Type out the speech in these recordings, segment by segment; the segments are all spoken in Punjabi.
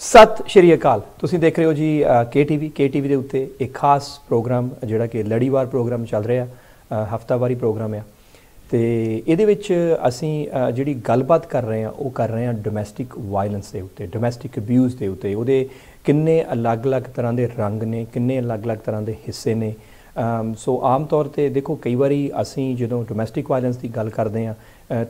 सत श्री अकाल। तुसीं देख रहे हो जी के टी वी ਦੇ ਉੱਤੇ एक खास प्रोग्राम ਜਿਹੜਾ ਕਿ ਲੜੀਵਾਰ प्रोग्राम ਚੱਲ ਰਿਹਾ ਹਫਤਾਵਾਰੀ प्रोग्राम ਆ ਤੇ ਇਹਦੇ ਵਿੱਚ ਅਸੀਂ ਜਿਹੜੀ ਗੱਲਬਾਤ ਕਰ ਰਹੇ ਹਾਂ ਉਹ ਕਰ ਰਹੇ ਹਾਂ ਡੋਮੈਸਟਿਕ ਵਾਇਲੈਂਸ ਦੇ ਉੱਤੇ, ਡੋਮੈਸਟਿਕ ਅਬਿਊਜ਼ ਦੇ ਉੱਤੇ। ਉਹਦੇ ਕਿੰਨੇ ਅਲੱਗ-ਅਲੱਗ ਤਰ੍ਹਾਂ ਦੇ ਰੰਗ ਨੇ, ਕਿੰਨੇ ਅਲੱਗ-ਅਲੱਗ ਤਰ੍ਹਾਂ ਦੇ ਹਿੱਸੇ ਨੇ। ਸੋ ਆਮ ਤੌਰ ਤੇ ਦੇਖੋ ਕਈ ਵਾਰੀ ਅਸੀਂ ਜਦੋਂ ਡੋਮੈਸਟਿਕ ਵਾਇਲੈਂਸ ਦੀ ਗੱਲ ਕਰਦੇ ਹਾਂ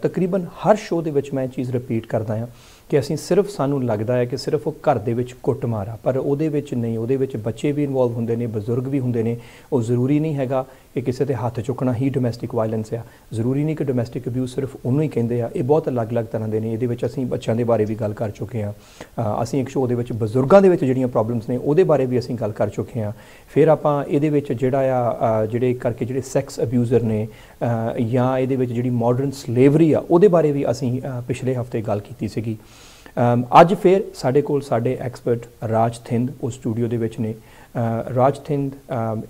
ਤਕਰੀਬਨ ਹਰ ਸ਼ੋਅ ਦੇ ਵਿੱਚ ਮੈਂ ਇਹ ਚੀਜ਼ ਰਿਪੀਟ ਕਰਦਾ ਹਾਂ कि असीं सिर्फ सानू लगता है कि सिर्फ वो घर दे विच कुटमार आ, पर उहदे विच नहीं, उहदे विच बच्चे भी इनवॉल्व हुंदे ने, बजुर्ग भी हुंदे ने। वो जरूरी नहीं हैगा कि किसी ते हत्थ चुकना ही डोमैसटिक वायलेंस आ, जरूरी नहीं कि डोमैसटिक अब्यूज़ सिर्फ उन्होंने ही कहिंदे आ। ये बहुत अलग अलग तरह के ने। इहदे विच असीं बच्चों के बारे भी गल कर चुके हैं, असीं एक शो दे विच बजुर्गों के जिहड़ियां प्रॉब्लम्स ने उहदे बारे भी असीं गल कर चुके हैं। फिर आपां इहदे विच जिहड़ा आ जिहड़े करके जिहड़े सैक्स अब्यूज़र ने या इहदे विच जिहड़ी मॉडर्न स्लेवरी आ उहदे बारे भी असीं पिछले हफ्ते गल कीती सीगी। अज फिर साढ़े कोल साढ़े एक्सपर्ट राज थिंद उस स्टूडियो दे विच ने। राज थिंद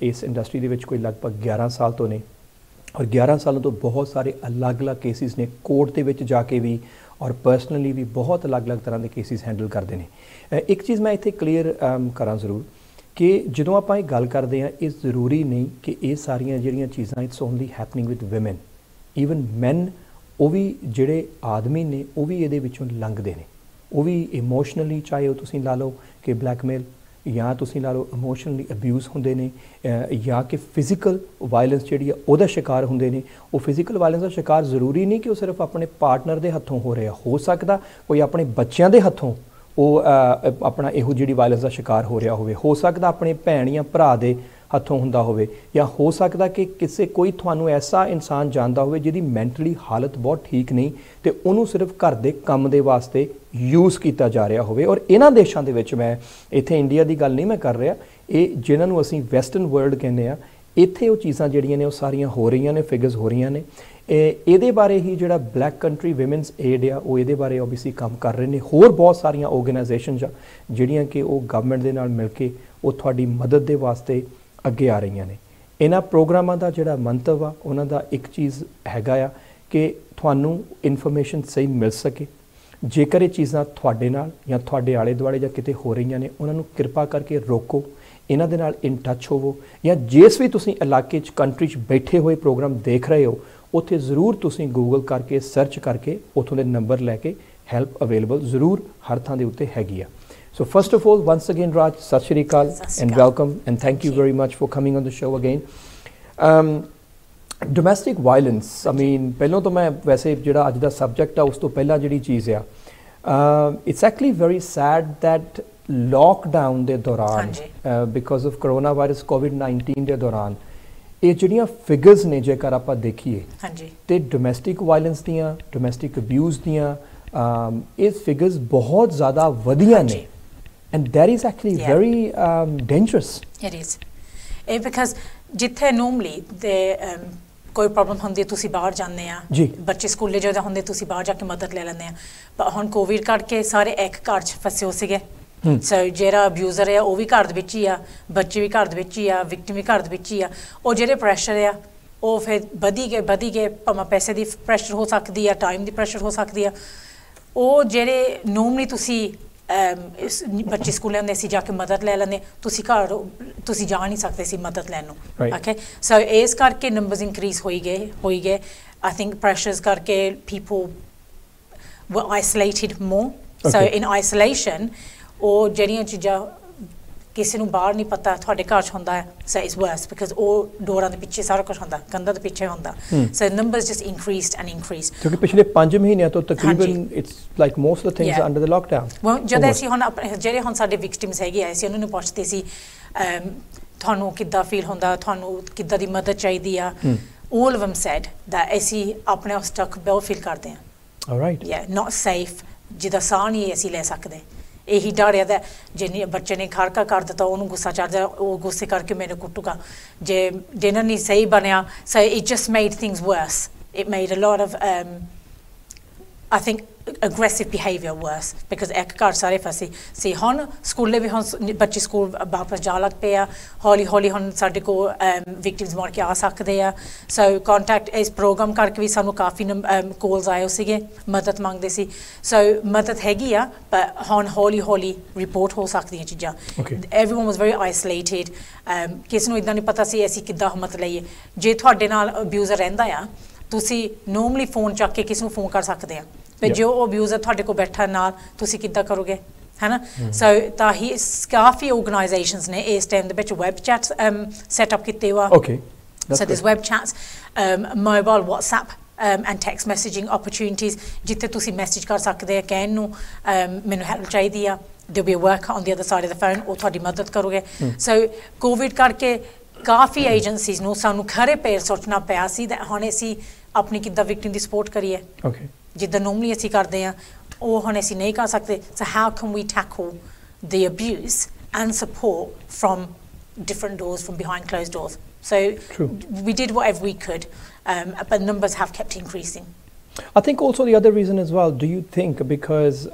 इस इंडस्ट्री दे विच कोई लगभग 11 साल तो ने और 11 सालों तो बहुत सारे अलग अलग केसिस ने, कोर्ट दे विच जाके भी और पर्सनली भी बहुत अलग अलग तरह के केसिस हैंडल करते हैं। एक चीज़ मैं इत्थे क्लीयर करा जरूर कि जदों आपां ये गल करते हैं ये जरूरी नहीं कि ये सारियां जिहड़ियां चीज़ां it's only happening with women, even man वो भी जिहड़े आदमी ने वो भी इहदे विचों लंघदे ने। वो भी इमोशनली, चाहे वो तुसीं ला लो कि ब्लैकमेल या तुसीं ला लो इमोशनली अब्यूज़ हुंदे ने या कि फिजिकल वायलेंस जिहड़ी आ उहदा शिकार हुंदे ने। वो फिजिकल वायलेंस का शिकार जरूरी नहीं कि वो सिर्फ अपने पार्टनर के हत्थों हो रहा, हो सकता कोई अपने बच्चों के हत्थों वो अपना इहो जिहड़ी वायलेंस का शिकार हो रहा हो सकता अपने भैन या भरा दे हत्थों हुंदा होवे, या हो सकता कि किसी कोई थानू ऐसा इंसान जानता हो जिहदी मैंटली हालत बहुत ठीक नहीं तो उन्होंने सिर्फ घर के काम के वास्ते यूज़ किया जा रहा हो। और इन्हां देशां दे विच मैं इत्थे इंडिया की गल नहीं मैं कर रहा, ये जिन्होंने असीं वैसटर्न वर्ल्ड कहने आ, इत्थे वो चीज़ां जिहड़ियां ने वो सारियां हो रही ने, फिगर्स हो रही ने। ਇਹਦੇ बारे ही जिहड़ा ब्लैक कंट्री विमेंस एड आ वो ਇਹਦੇ बारे ओबीएसली काम कर रहे हैं। होर बहुत सारियां ऑर्गेनाइजेशनस आ जिहड़ियां कि वो गवर्नमेंट दे नाल मिल के वो तुहाडी मदद दे वास्ते अगे आ रही ने। इन्हां प्रोग्रामां दा जिहड़ा मंतव आ उन्हां दा एक चीज़ हैगा आ कि तुहानूं इनफॉर्मेशन सही मिल सके। जेकर ये चीज़ां तुहाडे नाल या तुहाडे आले दुआले जां किते हो रही ने उन्हां नूं किरपा करके रोको, इन्हां दे नाल इन टच होवो, या जिस भी तुसीं इलाके च कंट्री च बैठे हुए प्रोग्राम देख रहे हो उत्थे ज़रूर तुसीं गूगल करके सर्च करके उत्थों दे नंबर लैके हैल्प अवेलेबल ज़रूर हर थां दे उत्ते हैगी आ। So first of all, once again, Raj, Sat Shri Akal and welcome, and thank you very much for coming on the show again. Domestic violence, I mean, पहलों तो मैं वैसे जिहड़ा अज दा सब्जेक्ट आ उस तो पहला जिहड़ी चीज़ आ, it's actually very sad that lockdown दे दौरान because of corona virus COVID-19 दे दौरान ये जिहड़ियां फिगर्स ने जेकर आपां देखिए ते डोमैसटिक वायलेंस दियां, डोमैसटिक अब्यूज़ दियां ये फिगर्स बहुत ज़्यादा वधियां ने। And that is actually very dangerous. It is. Because जिथे normally the कोई प्रॉब्लम होंदी तुसी बाहर जाने आ, बच्चे स्कूले जो होंदे तुसी बाहर जाके मदद ले लेंदे आ, पर हुण कोविड करके सारे एक घर च फसे हो सीगे। सो जेड़ा अब्यूज़र है वो भी घर दे विच ही आ, बच्चे भी घर दे विच ही आ, विक्टिम भी घर दे विच ही आ। और जेड़े प्रैशर है वो फिर बधी गए भावें पैसे दी प्रैशर हो सकदी आ, टाइम दी प्रैशर हो सकदी आ। वो जेड़े नॉर्मली तुसी बच्चे स्कूल होंदे सी जाके मदद ले लेंदे, तुसी घर तुसी जा नहीं सकते सी मदद लैनों। ओके, सो इस करके नंबर्स इंक्रीज हो गए। आई थिंक प्रेशर्स करके people were isolated more. So in isolation वो जड़ियां चीज़ां किसी नूं बाहर नहीं पता तुहाडे घर च हुंदा है, सो इट्स वर्स बिकॉज वो डोरां दे पिछे सारा कुछ हुंदा, कंधां दे पिछे हुंदा। So numbers just increased and increased क्योंकि पिछले 5 महीने तो तकरीबन it's like most of the things under the lockdown. जद असीं हुण ਜਿਹੜੇ ਹੁਣ ਸਾਡੇ ਵਿਕਟਿਮਸ ਹੈਗੇ ਆ ਅਸੀਂ ਉਹਨਾਂ ਨੂੰ ਪੁੱਛਦੇ ਸੀ ਤੁਹਾਨੂੰ ਕਿੱਦਾਂ ਫੀਲ ਹੁੰਦਾ, ਤੁਹਾਨੂੰ ਕਿੱਦਾਂ ਦੀ ਮਦਦ ਚਾਹੀਦੀ ਆ। all of them said that ਅਸੀਂ ਆਪਣੇ ਆਪ ਸਟਕ ਬਹੁਤ ਫੀਲ ਕਰਦੇ ਆ। alright, yeah, not safe, ਜਿਹਦਾ ਸਾਹ ਨਹੀਂ ਅਸੀਂ ਲੈ ਸਕਦੇ। यही डर है जे बच्चे ने खड़का कर दिता उन्होंने गुस्सा चढ़ता वो गुस्से करके मैंने कुटूगा, जे डिनर नहीं सही बनया। So it just made things verse, it made a lot of I think aggressive behaviour worse because एक घर सारे फसे सी हुन स्कूले भी हुन बच्चे स्कूल वापस जा लग पे आ हौली हौली हुन साडे को विक्टिम्स मार के आ सकते आ सो कॉन्टैक्ट इस प्रोग्राम करके भी सानू काफ़ी कॉल्स आए सीगे मदद मंगते सी सो मदद हैगी आ पर हुन हौली हौली रिपोर्ट हो सकती चीज़ां एवरीवन वाज वेरी आइसोलेटेड किसी नूं इदां नहीं पता सी असीं किद्दां हिम्मत लईए जे तुहाडे नाल अब्यूज़र रहिंदा आ तुसी नॉर्मली फोन चक के किसी फोन कर सकते हैं फिर जो अब्यूज़र तुहाडे को बैठा नाल तुसी किद्दां करोगे है ना सो ताही काफ़ी ऑर्गेनाइजेशंस ने इस टाइम दे विच वेब चैट्स सैट अप कीते हुआ so there's web chats mobile WhatsApp and text messaging opportunities जिथे तुसी मैसेज कर सकते हैं कहन नूं मैनूं हेल्प चाहिदी आ there'll be a worker on the other side of the phone ਉਹ ਤੁਹਾਡੀ ਮਦਦ ਕਰੋਗੇ so कोविड करके काफ़ी एजेंसीज ਨੂੰ ਸਾਨੂੰ ਖਰੇ ਪੈਰ ਸੋਚਣਾ ਪਿਆ ਸੀ ਤੇ ਹੁਣ ਅਸੀਂ ਆਪਣੀ ਕਿੱਦਾਂ ਵਿਕਟਿਮ ਦੀ ਸਪੋਰਟ ਕਰੀਏ ਜਿੱਦਾਂ ਨੋਰਮਲੀ ਅਸੀਂ ਕਰਦੇ ਆ ਉਹ ਹੁਣ ਅਸੀਂ ਨਹੀਂ ਕਰ ਸਕਦੇ so how can we tackle the abuse and support from different doors from behind closed doors so we did whatever we could but numbers have kept increasing I think also the other reason as well do you think because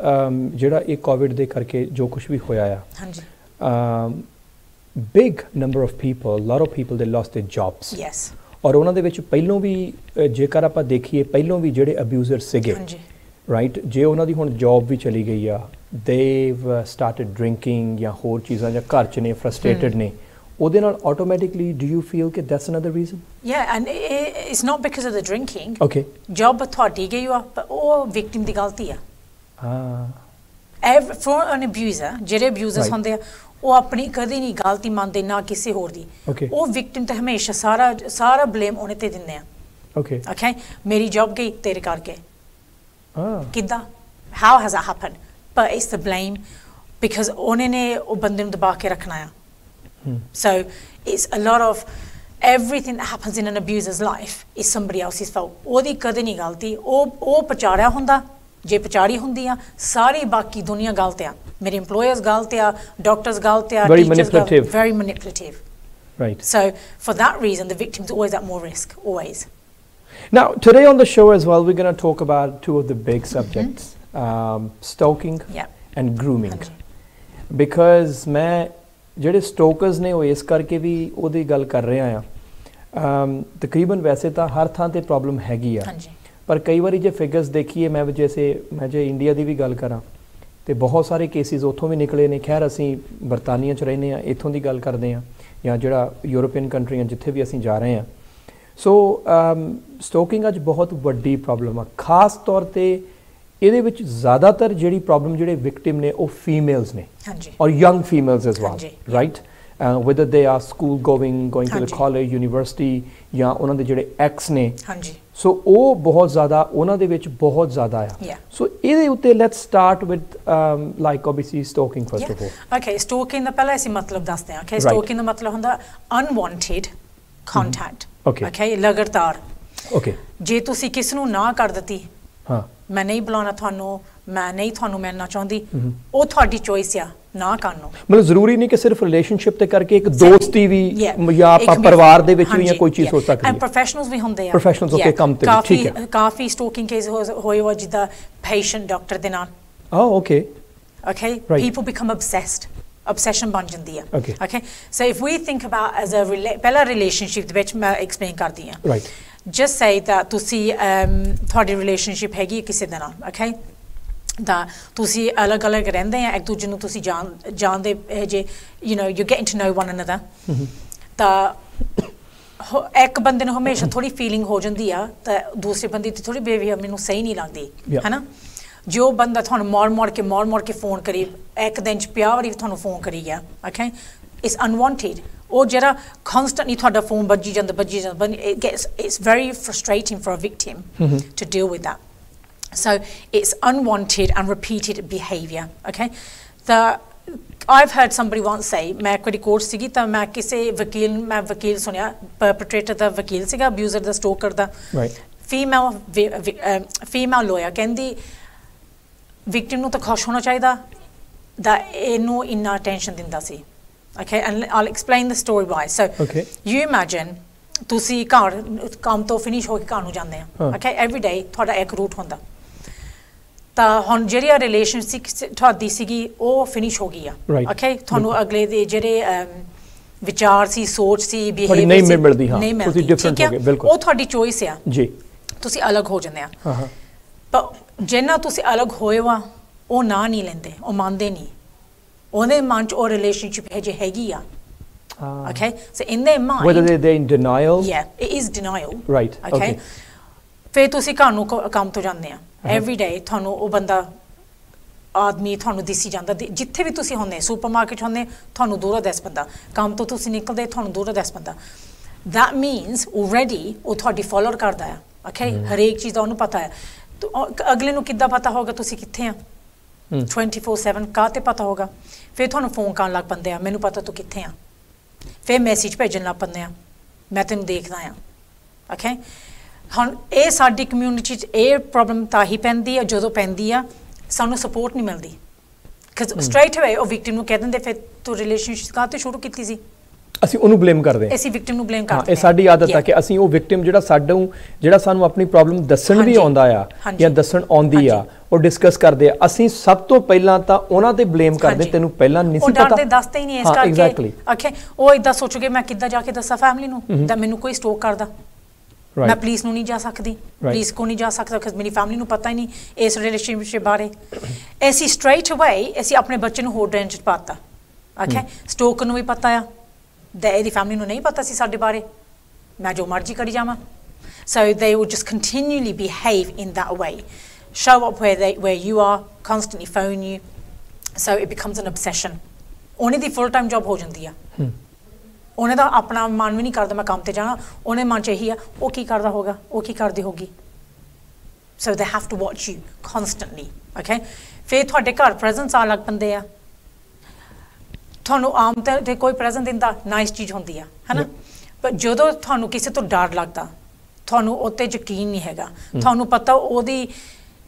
ਜਿਹੜਾ ਇਹ ਕੋਵਿਡ ਦੇ ਕਰਕੇ ਜੋ ਕੁਝ ਵੀ ਹੋਇਆ ਆ ਹਾਂਜੀ big number of people lot of people they lost their jobs yes ਔਰ ਉਹਨਾਂ ਦੇ ਵਿੱਚ ਪਹਿਲੋਂ ਵੀ ਜੇਕਰ ਆਪਾਂ ਦੇਖੀਏ ਪਹਿਲੋਂ ਵੀ ਜਿਹੜੇ ਅਬਿਊਜ਼ਰ ਸੀਗੇ ਰਾਈਟ ਜੇ ਉਹਨਾਂ ਦੀ ਹੁਣ ਜੌਬ ਵੀ ਚਲੀ ਗਈ ਆ they've started drinking ਜਾਂ ਹੋਰ ਚੀਜ਼ਾਂ ਜਾਂ ਘਰ ਚ ਨੇ ਫਰਸਟ੍ਰੇਟਡ ਨੇ ਉਹਦੇ ਨਾਲ automatically do you feel that that's another reason yeah and it's not because of the drinking okay job ਤੁਹਾਡੀ ਗਈ ਆ ਪਰ ਉਹ ਵਿਕਟਿਮ ਦੀ ਗਲਤੀ ਆ for an abuser ਜਿਹੜੇ abusers ਹੁੰਦੇ ਆ ਉਹ ਆਪਣੀ ਕਦੇ ਨਹੀਂ ਗਲਤੀ ਮੰਨਦੇ ਨਾ ਕਿਸੇ ਹੋਰ ਦੀ ਉਹ ਵਿਕਟਿਮ ਤੇ ਹਮੇਸ਼ਾ ਸਾਰਾ ਬਲੇਮ ਉਹਨੇ ਤੇ ਦਿੰਦੇ ਆ ਓਕੇ ਮੇਰੀ ਜੌਬ ਗਈ ਤੇਰੇ ਕਰਕੇ ਕਿੱਦਾਂ how has that happened but it's the blame because ਉਹਨੇ ਨੇ ਉਹ ਬੰਦੇ ਨੂੰ ਦਬਾ ਕੇ ਰੱਖਣਾ ਆ so it's a lot of everything that happens in an abuser's life is somebody else's fault ਉਹਦੀ ਕਦੇ ਨਹੀਂ ਗਲਤੀ ਉਹ ਪਚਾੜਿਆ ਹੁੰਦਾ ਜੇ ਪਚਾੜੀ ਹੁੰਦੀ ਆ ਸਾਰੀ ਬਾਕੀ ਦੁਨੀਆ ਗਲਤ ਆ ਮੇਰੇ employers ਗਲਤ ਆ doctors ਗਲਤ ਆ teachers very manipulative right so for that reason the victim's always at more risk always now today on the show as well we're going to talk about two of the big subjects stalking and grooming because ਮੈਂ ਜਿਹੜੇ stalkers ਨੇ ਉਹ ਇਸ ਕਰਕੇ ਵੀ ਉਹਦੀ ਗੱਲ ਕਰ ਰਿਹਾ ਆ ਤਕਰੀਬਨ ਵੈਸੇ ਤਾਂ ਹਰ ਥਾਂ ਤੇ ਪ੍ਰੋਬਲਮ ਹੈਗੀ ਆ ਪਰ ਕਈ ਵਾਰੀ ਜੇ ਫਿਗਰਸ ਦੇਖੀਏ ਮੈਂ ਜੇ ਇੰਡੀਆ ਦੀ ਵੀ ਗੱਲ ਕਰਾਂ ਤੇ ਬਹੁਤ ਸਾਰੇ ਕੇਸਿਸ ਉੱਥੋਂ ਵੀ ਨਿਕਲੇ ਨੇ ਖੈਰ ਅਸੀਂ ਬਰਤਾਨੀਆ 'ਚ ਰਹਿੰਦੇ ਆ ਇੱਥੋਂ ਦੀ ਗੱਲ ਕਰਦੇ ਆ ਜਾਂ ਜਿਹੜਾ ਯੂਰੋਪੀਅਨ ਕੰਟਰੀਆਂ ਜਿੱਥੇ ਵੀ ਅਸੀਂ ਜਾ ਰਹੇ ਆ ਸੋ ਸਟੋਕਿੰਗ ਅੱਜ ਬਹੁਤ ਵੱਡੀ ਪ੍ਰੋਬਲਮ ਆ ਖਾਸ ਤੌਰ ਤੇ ਇਹਦੇ ਵਿੱਚ ਜ਼ਿਆਦਾਤਰ ਜਿਹੜੀ ਪ੍ਰੋਬਲਮ ਜਿਹੜੇ ਵਿਕਟਿਮ ਨੇ ਉਹ ਫੀਮੇਲਸ ਨੇ ਔਰ young females as well right whether they are going to the college university ਜਾਂ ਉਹਨਾਂ ਦੇ ਜਿਹੜੇ ਐਕਸ ਨੇ ਸੋ ਉਹ ਬਹੁਤ ਜ਼ਿਆਦਾ ਉਹਨਾਂ ਦੇ ਵਿੱਚ ਬਹੁਤ ਜ਼ਿਆਦਾ ਆ ਸੋ ਇਹਦੇ ਉੱਤੇ let's start with like obviously stalking first of all okay stalking ਦਾ ਪਹਿਲਾਂ ਅਸੀਂ ਮਤਲਬ ਦੱਸਦੇ ਹਾਂ okay stalking ਦਾ ਮਤਲਬ ਹੁੰਦਾ unwanted contact okay ਲਗਾਤਾਰ okay ਜੇ ਤੁਸੀਂ ਕਿਸ ਨੂੰ ਨਾ ਕਰ ਦਿੱਤੀ ਹਾਂ ਮੈਂ ਨਹੀਂ ਬੁਲਾਉਣਾ ਤੁਹਾਨੂੰ ਮੈਂ ਨਹੀਂ ਤੁਹਾਨੂੰ ਮਿਲਣਾ ਚਾਹੁੰਦੀ ਉਹ ਤੁਹਾਡੀ ਚੋਇਸ ਆ ਨਾ ਕਰਨੋ ਮਤਲਬ ਜ਼ਰੂਰੀ ਨਹੀਂ ਕਿ ਸਿਰਫ ਰਿਲੇਸ਼ਨਸ਼ਿਪ ਤੇ ਕਰਕੇ ਇੱਕ ਦੋਸਤੀ ਵੀ ਜਾਂ ਆਪਾਂ ਪਰਿਵਾਰ ਦੇ ਵਿੱਚ ਵੀ ਜਾਂ ਕੋਈ ਚੀਜ਼ ਹੋ ਸਕਦੀ ਹੈ ਐਂਡ ਪ੍ਰੋਫੈਸ਼ਨਲਸ ਵੀ ਹੁੰਦੇ ਆ ਪ੍ਰੋਫੈਸ਼ਨਲਸ ਓਕੇ ਕੰਮ ਤੇ ਠੀਕ ਹੈ ਕਾਫੀ ਸਟੋਕਿੰਗ ਕੇਸ ਹੋਏ ਹੋ ਜਿੱਦਾਂ ਪੇਸ਼ੈਂਟ ਡਾਕਟਰ ਦੇ ਨਾਲ okay people become obsessed obsession ਬਣ ਜਾਂਦੀ ਆ okay so if we think about as a ਪਹਿਲਾ ਰਿਲੇਸ਼ਨਸ਼ਿਪ ਦੇ ਵਿੱਚ ਮੈਂ ਐਕਸਪਲੇਨ ਕਰਦੀ ਆ right just say that ਤੁਸੀਂ ਤੁਹਾਡੀ ਰਿਲੇਸ਼ਨਸ਼ਿਪ ਹੈਗੀ ਕਿਸੇ ਦੇ ਨਾਲ okay ਦਾ ਤੁਸੀਂ ਅਲੱਗ ਅਲੱਗ ਰਹਿੰਦੇ ਆ ਇੱਕ ਦੂਜੇ ਨੂੰ ਤੁਸੀਂ ਜਾਣਦੇ ਜੇ you know you're getting to know one another ਤਾਂ ਇੱਕ ਬੰਦੇ ਨੂੰ ਹਮੇਸ਼ਾ ਥੋੜੀ ਫੀਲਿੰਗ ਹੋ ਜਾਂਦੀ ਆ ਤਾਂ ਦੂਸਰੇ ਬੰਦੇ ਦੀ ਥੋੜੀ ਬਿਹੇਵੀਅਰ ਮੈਨੂੰ ਸਹੀ ਨਹੀਂ ਲੱਗਦੀ ਹੈ ਨਾ ਜੋ ਬੰਦਾ ਤੁਹਾਨੂੰ ਮੋੜ ਕੇ ਫੋਨ ਕਰੀ ਇੱਕ ਦਿਨ ਚ 50 ਵਾਰੀ ਤੁਹਾਨੂੰ ਫੋਨ ਕਰੀ ਗਿਆ okay it's unwanted ਉਹ ਜਿਹੜਾ constantly ਤੁਹਾਡਾ ਫੋਨ ਵੱਜੀ ਜਾਂਦਾ it's very frustrating for a victim to deal with that so it's unwanted and repeated behavior okay I've heard somebody once say ਮੈਂ ਕੋਈ ਕੋਰਟ ਸੀਗੀ ਤਾਂ ਮੈਂ ਕਿਸੇ ਵਕੀਲ ਸੁਣਿਆ perpetrator ਦਾ ਵਕੀਲ ਸੀਗਾ abuser ਦਾ stalker ਦਾ female lawyer ਕਹਿੰਦੀ victim ਨੂੰ ਤਾਂ ਖੁਸ਼ ਹੋਣਾ ਚਾਹੀਦਾ ਦਾ ਇਹਨੂੰ ਇੰਨਾ attention ਦਿੰਦਾ ਸੀ okay and I'll explain the story why so you imagine ਤੁਸੀਂ ਘਰ ਕੰਮ ਤੋਂ ਫਿਨਿਸ਼ ਹੋ ਕੇ ਘਰ ਨੂੰ ਜਾਂਦੇ ਆ okay every day ਤੁਹਾਡਾ ਇੱਕ ਰੂਟ ਹੁੰਦਾ ਤਾਂ ਹੁਣ ਜਿਹੜੀ ਆ ਰਿਲੇਸ਼ਨਸ਼ਿਪ ਤੁਹਾਡੀ ਸੀਗੀ ਉਹ ਫਿਨਿਸ਼ ਹੋ ਗਈ ਆ ਓਕੇ ਤੁਹਾਨੂੰ ਅਗਲੇ ਦੇ ਜਿਹੜੇ ਵਿਚਾਰ ਸੀ ਸੋਚ ਸੀ ਬਿਹੇਵੀਅਰ ਨਹੀਂ ਮਿਲਦੀ ਹਾਂ ਤੁਸੀਂ ਡਿਫਰੈਂਟ ਹੋ ਗਏ ਬਿਲਕੁਲ ਉਹ ਤੁਹਾਡੀ ਚੋਇਸ ਆ ਜੀ ਤੁਸੀਂ ਅਲੱਗ ਹੋ ਜਾਂਦੇ ਆ ਪਰ ਜਿੰਨਾ ਤੁਸੀਂ ਅਲੱਗ ਹੋਏ ਵਾ ਉਹ ਨਾ ਨਹੀਂ ਲੈਂਦੇ ਉਹ ਮੰਨਦੇ ਨਹੀਂ ਉਹਦੇ ਮਨ 'ਚ ਉਹ ਰਿਲੇਸ਼ਨਸ਼ਿਪ ਹਜੇ ਹੈਗੀ ਆ okay so in their mind whether they're in denial yeah it is denial right okay ਫਿਰ ਤੁਸੀਂ ਘਰ ਨੂੰ ਕੰਮ ਤੋਂ ਜਾਂਦੇ ਆ every day ਤੁਹਾਨੂੰ ਉਹ ਬੰਦਾ ਆਦਮੀ ਤੁਹਾਨੂੰ ਦਿਸੀ ਜਾਂਦਾ ਜਿੱਥੇ ਵੀ ਤੁਸੀਂ ਹੁੰਦੇ ਸੁਪਰਮਾਰਕਟ ਹੁੰਦੇ ਤੁਹਾਨੂੰ ਦੂਰੋਂ ਦਿਸ ਬੰਦਾ ਕੰਮ ਤੋਂ ਤੁਸੀਂ ਨਿਕਲਦੇ ਤੁਹਾਨੂੰ ਦੂਰੋਂ ਦਿਸ ਬੰਦਾ that means already ਉਹ ਤੁਹਾਡੀ ਫੋਲੋ ਕਰਦਾ ਆ okay ਹਰੇਕ ਚੀਜ਼ ਦਾ ਉਹਨੂੰ ਪਤਾ ਹੈ ਅਗਲੇ ਨੂੰ ਕਿੱਦਾਂ ਪਤਾ ਹੋਗਾ ਤੁਸੀਂ ਕਿੱਥੇ ਆ 24/7 ਕਾਹਤੇ ਪਤਾ ਹੋਗਾ ਫਿਰ ਤੁਹਾਨੂੰ ਫੋਨ ਕਰਨ ਲੱਗ ਪੈਂਦੇ ਆ ਮੈਨੂੰ ਪਤਾ ਤੂੰ ਕਿੱਥੇ ਆ ਫਿਰ ਮੈਸੇਜ ਭੇਜਣ ਲੱਗ ਪੈਂਦੇ ਆ ਮੈਂ ਤੈਨੂੰ ਦੇਖਦਾ ਆ ਓਕੇ ਹੁਣ ਇਹ ਸਾਡੀ ਕਮਿਊਨਿਟੀ 'ਚ ਇਹ ਪ੍ਰੋਬਲਮ ਤਾਂ ਹੀ ਪੈਂਦੀ ਆ ਜਦੋਂ ਪੈਂਦੀ ਆ ਸਾਨੂੰ ਸਪੋਰਟ ਨਹੀਂ ਮਿਲਦੀ ਬਿਕਾਜ਼ ਸਟ੍ਰੇਟ ਅਵੇ ਉਹ ਵਿਕਟਿਮ ਨੂੰ ਕਹਿ ਦਿੰਦੇ ਫਿਰ ਤੂੰ ਰਿਲੇਸ਼ਨਸ਼ਿਪ ਕਾਹਤੇ ਸ਼ੁਰੂ ਕੀਤੀ ਸੀ ਅਸੀਂ ਉਹਨੂੰ ਬਲੇਮ ਕਰਦੇ ਅਸੀਂ ਵਿਕਟਿਮ ਨੂੰ ਬਲੇਮ ਕਰਦੇ ਇਹ ਸਾਡੀ ਆਦਤ ਆ ਕਿ ਅਸੀਂ ਉਹ ਵਿਕਟਿਮ ਜਿਹੜਾ ਸਾਨੂੰ ਆਪਣੀ ਪ੍ਰੋਬਲਮ ਦੱਸਣ ਵੀ ਆਉਂਦਾ ਆ ਜਾਂ ਦੱਸਣ ਆਉਂਦੀ ਆ ਉਹ ਡਿਸਕਸ ਕਰਦੇ ਆ ਅਸੀਂ ਸਭ ਤੋਂ ਪਹਿਲਾਂ ਤਾਂ ਉਹਨਾਂ ਤੇ ਬਲੇਮ ਕਰਦੇ ਤੈਨੂੰ ਪਹਿਲਾਂ ਨਹੀਂ ਸੀ ਪਤਾ ਉਹ ਡਰਦੇ ਦੱਸਦੇ ਹੀ ਨਹੀਂ ਇਸ ਕਰਕੇ ਓਕੇ ਉਹ ਇਦਾਂ ਸੋਚੋਗੇ ਮੈਂ ਕਿੱਦਾਂ ਜਾ ਕੇ ਦੱਸਾਂ ਫੈਮਿਲੀ ਨੂੰ ਤਾਂ ਮੈਨੂੰ ਕੋਈ ਸਟੋਕ ਕਰਦਾ ਮੈਂ ਪੁਲਿਸ ਨੂੰ ਨਹੀਂ ਜਾ ਸਕਦੀ ਪੁਲਿਸ ਕੋ ਨਹੀਂ ਜਾ ਸਕਦਾ ਕਿਉਂਕਿ ਮੇਰੀ ਫੈਮਿਲੀ ਨੂੰ ਪਤਾ ਹੀ ਨਹੀਂ ਇਸ ਰਿਲੇਸ਼ਨਸ਼ਿਪ ਬਾਰੇ ਅਸੀਂ ਸਟ੍ਰੇਟ ਅਵੇ ਅਸੀਂ ਆਪਣੇ ਬੱਚੇ ਨੂੰ ਹੋਰ ਡੇਂਜਰ ਪਾਤਾ ਓਕੇ ਸਟੋਕ ਨੂੰ ਵੀ ਪਤਾ ਆ ਇਹਦੀ ਫੈਮਿਲੀ ਨੂੰ ਨਹੀਂ ਪਤਾ ਸੀ ਸਾਡੇ ਬਾਰੇ ਮੈਂ ਜੋ ਮਰਜ਼ੀ ਕਰੀ ਜਾਵਾਂ so they will just continually behave in that way show up where you are constantly phone you so it becomes an obsession ਉਹਨੇ ਦੀ full time job ਹੋ ਜਾਂਦੀ ਆ ਉਹਨੇ ਦਾ ਆਪਣਾ ਮਨ ਵੀ ਨਹੀਂ ਕਰਦਾ ਮੈਂ ਕੰਮ ਤੇ ਜਾਣਾ ਉਹਨੇ ਮਨ 'ਚ ਇਹੀ ਆ ਉਹ ਕੀ ਕਰਦਾ ਹੋਗਾ ਉਹ ਕੀ ਕਰਦੀ ਹੋਗੀ so they have to watch you constantly okay ਫਿਰ ਤੁਹਾਡੇ ਘਰ ਪ੍ਰੈਜ਼ੈਂਸ ਆ ਲੱਗ ਪੈਂਦੇ ਆ ਤੁਹਾਨੂੰ ਆਮ ਤੇ ਕੋਈ ਪ੍ਰੈਜ਼ੈਂਟ ਦਿੰਦਾ ਨਾਈਸ ਚੀਜ਼ ਹੁੰਦੀ ਆ ਹੈਨਾ ਪਰ ਜਦੋਂ ਤੁਹਾਨੂੰ ਕਿਸੇ ਤੋਂ ਡਰ ਲੱਗਦਾ ਤੁਹਾਨੂੰ ਉੱਤੇ ਯਕੀਨ ਨਹੀਂ ਹੈਗਾ ਤੁਹਾਨੂੰ ਪਤਾ ਉਹਦੀ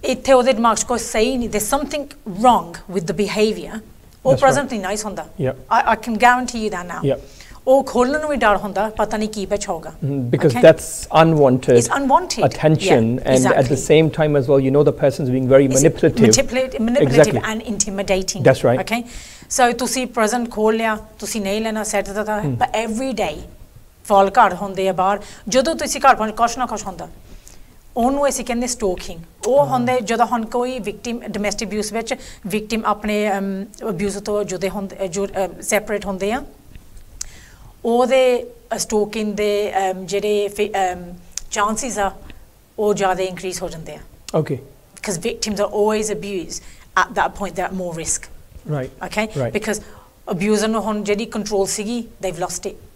ਇੱਥੇ ਉਹਦੇ ਦਿਮਾਗ 'ਚ ਕੋਈ ਸਹੀ ਨਹੀਂ there's something wrong with the behavior ਉਹ ਪ੍ਰੈਜ਼ੈਂਟ ਨਹੀਂ ਨਾਈਸ ਹੁੰਦਾ I can guarantee you that now ਉਹ ਖੋਲਣ ਨੂੰ ਵੀ ਡਰ ਹੁੰਦਾ ਪਤਾ ਨਹੀਂ ਕੀ ਵਿੱਚ ਹੋਊਗਾ because that's unwanted attention and at the same time as well you know the person's being very manipulative and intimidating that's right okay so ਤੁਸੀਂ ਪ੍ਰੈਜ਼ੈਂਟ ਖੋਲ ਲਿਆ ਤੁਸੀਂ ਨਹੀਂ ਲੈਣਾ ਸੈਟ ਦਾ ਤਾਂ but every day ਫਾਲ ਘਰ ਹੁੰਦੇ ਆ ਬਾਹਰ ਜਦੋਂ ਤੁਸੀਂ ਘਰ ਪਹੁੰਚ ਕੁਛ ਨਾ ਕੁਛ ਹੁੰਦਾ ਉਹਨੂੰ ਅਸੀਂ ਕਹਿੰਦੇ ਸਟੋਕਿੰਗ ਉਹ ਹੁੰਦੇ ਜਦੋਂ ਹੁਣ ਕੋਈ ਵਿਕਟਿਮ ਡੋਮੈਸਟਿਕ ਅਬਿਊਜ਼ ਵਿੱਚ ਵਿਕਟਿਮ ਆਪਣੇ ਅਬਿਊਜ਼ ਤੋਂ ਜੁਦੇ ਹੁੰਦੇ ਜੋ ਸੈਪਰੇਟ ਹੁੰਦੇ ਆ ਉਹਦੇ ਸਟੋਕਿੰਗ ਦੇ ਜਿਹੜੇ ਚਾਂਸਿਸ ਆ ਉਹ ਜ਼ਿਆਦਾ ਇਨਕਰੀਜ਼ ਹੋ ਜਾਂਦੇ ਆ okay because victims are always abused at that point they're at more risk right okay because abuser ਨੂੰ ਹੁਣ ਜਿਹੜੀ ਕੰਟਰੋਲ ਸੀਗੀ they've lost it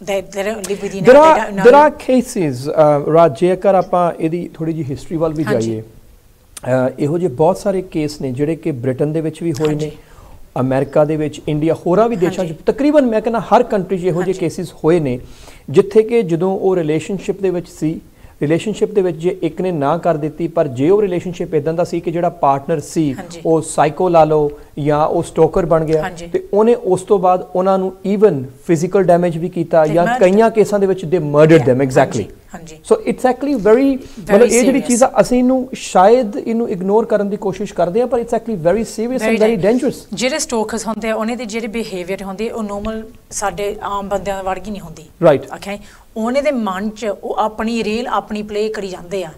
they don't live with you now they don't know there are cases ਰਾਜ ਜੇਕਰ ਆਪਾਂ ਇਹਦੀ ਥੋੜੀ ਜਿਹੀ ਹਿਸਟਰੀ ਵੱਲ ਵੀ ਜਾਈਏ ਇਹੋ ਜਿਹੇ ਬਹੁਤ ਸਾਰੇ ਕੇਸ ਨੇ ਜਿਹੜੇ ਕਿ ਬ੍ਰਿਟਨ ਦੇ ਵਿੱਚ ਵੀ ਹੋਏ ਨੇ ਅਮਰੀਕਾ ਦੇ ਵਿੱਚ ਇੰਡੀਆ ਹੋਰਾਂ ਵੀ ਦੇਸ਼ਾਂ 'ਚ ਤਕਰੀਬਨ ਮੈਂ ਕਹਿੰਦਾ ਹਰ ਕੰਟਰੀ 'ਚ ਇਹੋ ਜਿਹੇ ਕੇਸਿਸ ਹੋਏ ਨੇ ਜਿੱਥੇ ਕਿ ਜਦੋਂ ਉਹ ਰਿਲੇਸ਼ਨਸ਼ਿਪ ਦੇ ਵਿੱਚ ਸੀ ਰਿਲੇਸ਼ਨਸ਼ਿਪ ਦੇ ਵਿੱਚ ਜੇ ਇੱਕ ਨੇ ਨਾ ਕਰ ਦਿੱਤੀ ਪਰ ਜੇ ਉਹ ਰਿਲੇਸ਼ਨਸ਼ਿਪ ਇਦਾਂ ਦਾ ਸੀ ਕਿ ਜਿਹੜਾ ਪਾਰਟਨਰ ਸੀ ਉਹ ਸਾਈਕੋ ਲਾ ਲਓ ਜਾਂ ਉਹ ਸਟੋਕਰ ਬਣ ਗਿਆ ਤੇ ਉਹਨੇ ਉਸ ਤੋਂ ਬਾਅਦ ਉਹਨਾਂ ਨੂੰ ਈਵਨ ਫਿਜ਼ੀਕਲ ਡੈਮੇਜ ਵੀ ਕੀਤਾ ਜਾਂ ਕਈਆਂ ਕੇਸਾਂ ਦੇ ਵਿੱਚ ਦੇ ਮਰਡਰਡ them exactly so it's actually very ਮਤਲਬ ਇਹ ਜਿਹੜੀ ਚੀਜ਼ ਆ ਅਸੀਂ ਇਹਨੂੰ ਸ਼ਾਇਦ ਇਹਨੂੰ ਇਗਨੋਰ ਕਰਨ ਦੀ ਕੋਸ਼ਿਸ਼ ਕਰਦੇ ਆ ਪਰ it's actually very serious and very dangerous ਜਿਹੜੇ ਸਟੋਕਰਸ ਹੁੰਦੇ ਆ ਉਹਨੇ ਦੇ ਜਿਹੜੇ ਬਿਹੇਵੀਅਰ ਹੁੰਦੇ ਉਹ ਨਾਰਮਲ ਸਾਡੇ ਆਮ ਬੰਦਿਆਂ ਵਰਗੀ ਨਹੀਂ ਹੁੰਦੀ ਰਾਈਟ ਓਕੇ ਉਹਨੇ ਦੇ ਮਨ 'ਚ ਉਹ ਆਪਣੀ ਰੀਲ ਆਪਣੀ ਪਲੇ ਕਰੀ ਜਾਂਦੇ ਆ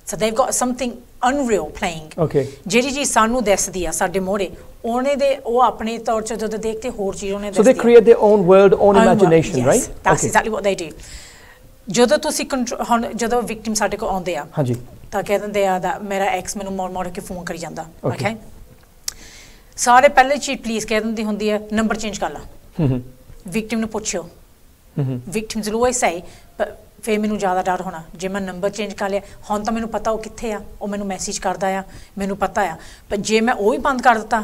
so they've got something unreal playing okay ਜਿਹੜੀ ਚੀਜ਼ ਸਾਨੂੰ ਦਿਸਦੀ ਆ ਸਾਡੇ ਮੋਹਰੇ ਉਹਨੇ ਦੇ ਉਹ ਆਪਣੇ ਤੌਰ 'ਚ ਜਦੋਂ ਦੇਖਦੇ ਹੋਰ ਚੀਜ਼ ਉਹਨੇ ਦਿਸਦੀ so they create their own world own imagination right that's exactly what they do ਜਦੋਂ ਤੁਸੀਂ ਹੁਣ ਜਦੋਂ ਵਿਕਟਿਮ ਸਾਡੇ ਕੋਲ ਆਉਂਦੇ ਆ ਹਾਂਜੀ ਤਾਂ ਕਹਿ ਦਿੰਦੇ ਆ ਦਾ ਮੇਰਾ ਐਕਸ ਮੈਨੂੰ ਮੋੜ ਕੇ ਫੋਨ ਕਰੀ ਜਾਂਦਾ ਓਕੇ ਸਾਰੇ ਪਹਿਲੇ ਚੀਜ਼ ਪਲੀਜ਼ ਕਹਿ ਦਿੰਦੀ ਹੁੰਦੀ ਹੈ ਨੰਬਰ ਚੇਂਜ ਕਰ ਲਾ ਵਿਕਟਿਮ ਨੂੰ ਪੁੱਛਿਓ ਵਿਕਟਿਮਸ ਵਿਲ ਆਲਵੇਜ਼ ਸੇ ਫਿਰ ਮੈਨੂੰ ਜ਼ਿਆਦਾ ਡਰ ਹੋਣਾ ਜੇ ਮੈਂ ਨੰਬਰ ਚੇਂਜ ਕਰ ਲਿਆ ਹੁਣ ਤਾਂ ਮੈਨੂੰ ਪਤਾ ਉਹ ਕਿੱਥੇ ਆ ਉਹ ਮੈਨੂੰ ਮੈਸੇਜ ਕਰਦਾ ਆ ਮੈਨੂੰ ਪਤਾ ਆ ਪਰ ਜੇ ਮੈਂ ਉਹ ਹੀ ਬੰਦ ਕਰ ਦਿੱਤਾ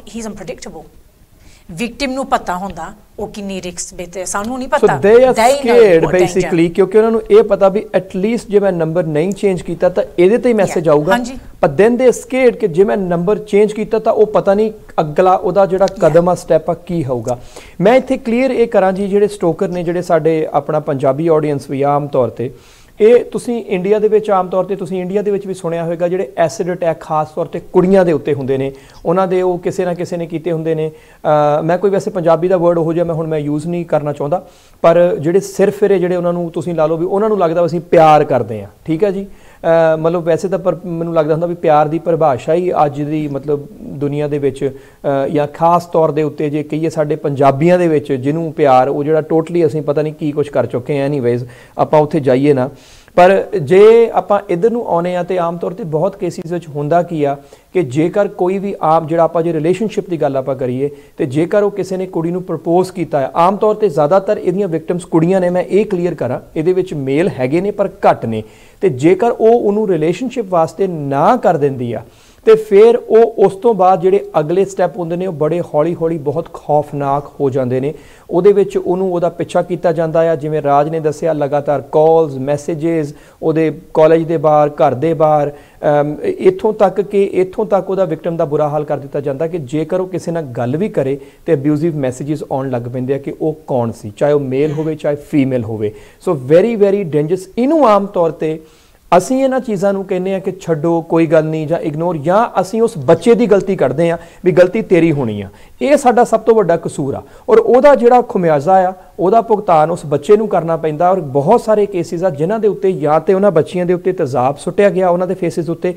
ਹੀ ਇਜ਼ ਅਨਪ੍ਰੈਡਿਕਟੇਬਲ ਵਿਕਟਿਮ ਨੂੰ ਪਤਾ ਹੁੰਦਾ ਉਹ ਕਿੰਨੀ ਰਿਸਕ ਬੇਤੇ ਸਾਨੂੰ ਨਹੀਂ ਪਤਾ so they are scared basically ਕਿਉਂਕਿ ਉਹਨਾਂ ਨੂੰ ਇਹ ਪਤਾ ਵੀ ਐਟਲੀਸਟ ਜੇ ਮੈਂ ਨੰਬਰ ਨਹੀਂ ਚੇਂਜ ਕੀਤਾ ਤਾਂ ਇਹਦੇ ਤੇ ਹੀ ਮੈਸੇਜ ਆਊਗਾ ਪਰ then they are scared ਕਿ ਜੇ ਮੈਂ ਨੰਬਰ ਚੇਂਜ ਕੀਤਾ ਤਾਂ ਉਹ ਪਤਾ ਨਹੀਂ ਅਗਲਾ ਉਹਦਾ ਜਿਹੜਾ ਕਦਮ ਆ ਸਟੈਪ ਆ ਕੀ ਹੋਊਗਾ ਮੈਂ ਇੱਥੇ ਕਲੀਅਰ ਇਹ ਕਰਾਂ ਜੀ ਜਿਹੜੇ ਸਟੋਕਰ ਨੇ ਜਿਹੜੇ ਸਾਡੇ ਆਪਣਾ ਪੰਜਾਬੀ ਆਡੀਅנס ਵੀ ਆਮ ਤੌਰ ਤੇ ਇਹ ਤੁਸੀਂ ਇੰਡੀਆ ਦੇ ਵਿੱਚ ਆਮ ਤੌਰ ਤੇ ਤੁਸੀਂ ਇੰਡੀਆ ਦੇ ਵਿੱਚ ਵੀ ਸੁਣਿਆ ਹੋਵੇਗਾ ਜਿਹੜੇ ਐਸਿਡ ਅਟੈਕ ਖਾਸ ਤੌਰ ਤੇ ਕੁੜੀਆਂ ਦੇ ਉੱਤੇ ਹੁੰਦੇ ਨੇ, ਉਹਨਾਂ ਦੇ ਉਹ ਕਿਸੇ ਨਾ ਕਿਸੇ ਨੇ ਕੀਤੇ ਹੁੰਦੇ ਨੇ। ਮੈਂ ਕੋਈ ਵੈਸੇ ਪੰਜਾਬੀ ਦਾ ਵਰਡ ਉਹੋ ਜਿਹਾ ਹੁਣ ਮੈਂ ਯੂਜ਼ ਨਹੀਂ ਕਰਨਾ ਚਾਹੁੰਦਾ, ਪਰ ਜਿਹੜੇ ਸਿਰ ਫਿਰੇ ਜਿਹੜੇ ਉਹਨਾਂ ਨੂੰ ਤੁਸੀਂ ਲਾ ਲਓ ਵੀ ਉਹਨਾਂ ਨੂੰ ਲੱਗਦਾ ਅਸੀਂ ਪਿਆਰ ਕਰਦੇ ਹਾਂ, ਠੀਕ ਹੈ ਜੀ। ਮਤਲਬ ਵੈਸੇ ਤਾਂ ਪਰ ਮੈਨੂੰ ਲੱਗਦਾ ਹੁੰਦਾ ਵੀ ਪਿਆਰ ਦੀ ਪਰਿਭਾਸ਼ਾ ਹੀ ਅੱਜ ਦੀ ਮਤਲਬ ਦੁਨੀਆ ਦੇ ਵਿੱਚ ਜਾਂ ਖਾਸ ਤੌਰ ਦੇ ਉੱਤੇ ਜੇ ਕਹੀਏ ਸਾਡੇ ਪੰਜਾਬੀਆਂ ਦੇ ਵਿੱਚ ਜਿਹਨੂੰ ਪਿਆਰ ਉਹ ਜਿਹੜਾ ਟੋਟਲੀ ਅਸੀਂ ਪਤਾ ਨਹੀਂ ਕੀ ਕੁਝ ਕਰ ਚੁੱਕੇ ਹਾਂ। ਐਨੀਵੇਜ਼ ਆਪਾਂ ਉੱਥੇ ਜਾਈਏ ਨਾ, ਪਰ ਜੇ ਆਪਾਂ ਇੱਧਰ ਨੂੰ ਆਉਨੇ ਆ ਤੇ ਆਮ ਤੌਰ ਤੇ ਬਹੁਤ ਕੇਸਿਸ ਵਿੱਚ ਹੁੰਦਾ ਕੀ ਆ ਕਿ ਜੇਕਰ ਕੋਈ ਵੀ ਆਮ ਜਿਹੜਾ ਆਪਾਂ ਜੇ ਰਿਲੇਸ਼ਨਸ਼ਿਪ ਦੀ ਗੱਲ ਆਪਾਂ ਕਰੀਏ ਤੇ ਜੇਕਰ ਉਹ ਕਿਸੇ ਨੇ ਕੁੜੀ ਨੂੰ ਪ੍ਰਪੋਜ਼ ਕੀਤਾ ਹੈ, ਆਮ ਤੌਰ ਤੇ ਜ਼ਿਆਦਾਤਰ ਇਹਦੀਆਂ ਵਿਕਟਮਸ ਕੁੜੀਆਂ ਨੇ, ਮੈਂ ਇਹ ਕਲੀਅਰ ਕਰਾਂ, ਇਹਦੇ ਵਿੱਚ ਮੇਲ ਹੈਗੇ ਨੇ ਪਰ ਘੱਟ ਨੇ। ਤੇ ਜੇਕਰ ਉਹ ਉਹਨੂੰ ਰਿਲੇਸ਼ਨਸ਼ਿਪ ਵਾਸਤੇ ਨਾ ਕਰ ਦਿੰਦੀ ਆ ਤੇ ਫਿਰ ਉਹ ਉਸ ਤੋਂ ਬਾਅਦ ਜਿਹੜੇ ਅਗਲੇ ਸਟੈਪ ਹੁੰਦੇ ਨੇ ਉਹ ਬੜੇ ਹੌਲੀ ਹੌਲੀ ਬਹੁਤ ਖੌਫਨਾਕ ਹੋ ਜਾਂਦੇ ਨੇ। ਉਹਦੇ ਵਿੱਚ ਉਹਨੂੰ ਉਹਦਾ ਪਿੱਛਾ ਕੀਤਾ ਜਾਂਦਾ ਆ, ਜਿਵੇਂ ਰਾਜ ਨੇ ਦੱਸਿਆ, ਲਗਾਤਾਰ ਕਾਲਸ, ਮੈਸੇजेस ਉਹਦੇ ਕਾਲਜ ਦੇ ਬਾਹਰ, ਘਰ ਦੇ ਬਾਹਰ, ਇੱਥੋਂ ਤੱਕ ਉਹਦਾ ਵਿਕਟਮ ਦਾ ਬੁਰਾ ਹਾਲ ਕਰ ਦਿੱਤਾ ਜਾਂਦਾ ਕਿ ਜੇਕਰ ਉਹ ਕਿਸੇ ਨਾਲ ਗੱਲ ਵੀ ਕਰੇ ਤੇ ਅਬਿਊਜ਼ਿਵ ਮੈਸੇजेस ਆਉਣ ਲੱਗ ਪੈਂਦੇ ਆ ਕਿ ਉਹ ਕੌਣ ਸੀ, ਚਾਹੇ ਉਹ ਮੇਲ ਹੋਵੇ ਚਾਹੇ ਫੀਮੇਲ ਹੋਵੇ। So very very dangerous. ਇਹਨੂੰ ਆਮ ਤੌਰ ਤੇ ਅਸੀਂ ਇਹਨਾਂ ਚੀਜ਼ਾਂ ਨੂੰ ਕਹਿੰਦੇ ਆ ਕਿ ਛੱਡੋ, ਕੋਈ ਗੱਲ ਨਹੀਂ, ਜਾਂ ਇਗਨੋਰ, ਜਾਂ ਅਸੀਂ ਉਸ ਬੱਚੇ ਦੀ ਗਲਤੀ ਕੱਢਦੇ ਆ ਵੀ ਗਲਤੀ ਤੇਰੀ ਹੋਣੀ ਆ। ਇਹ ਸਾਡਾ ਸਭ ਤੋਂ ਵੱਡਾ ਕਸੂਰ ਆ ਔਰ ਉਹਦਾ ਜਿਹੜਾ ਖੁਮਿਆਜ਼ਾ ਆ ਉਹਦਾ ਭੁਗਤਾਨ ਉਸ ਬੱਚੇ ਨੂੰ ਕਰਨਾ ਪੈਂਦਾ। ਔਰ ਬਹੁਤ ਸਾਰੇ ਕੇਸਿਸ ਆ ਜਿਨ੍ਹਾਂ ਦੇ ਉੱਤੇ ਜਾਂ ਤੇ ਉਹਨਾਂ ਬੱਚੀਆਂ ਦੇ ਉੱਤੇ ਤੇਜ਼ਾਬ ਸੁੱਟਿਆ ਗਿਆ ਉਹਨਾਂ ਦੇ ਫੇਸਿਸ ਉੱਤੇ,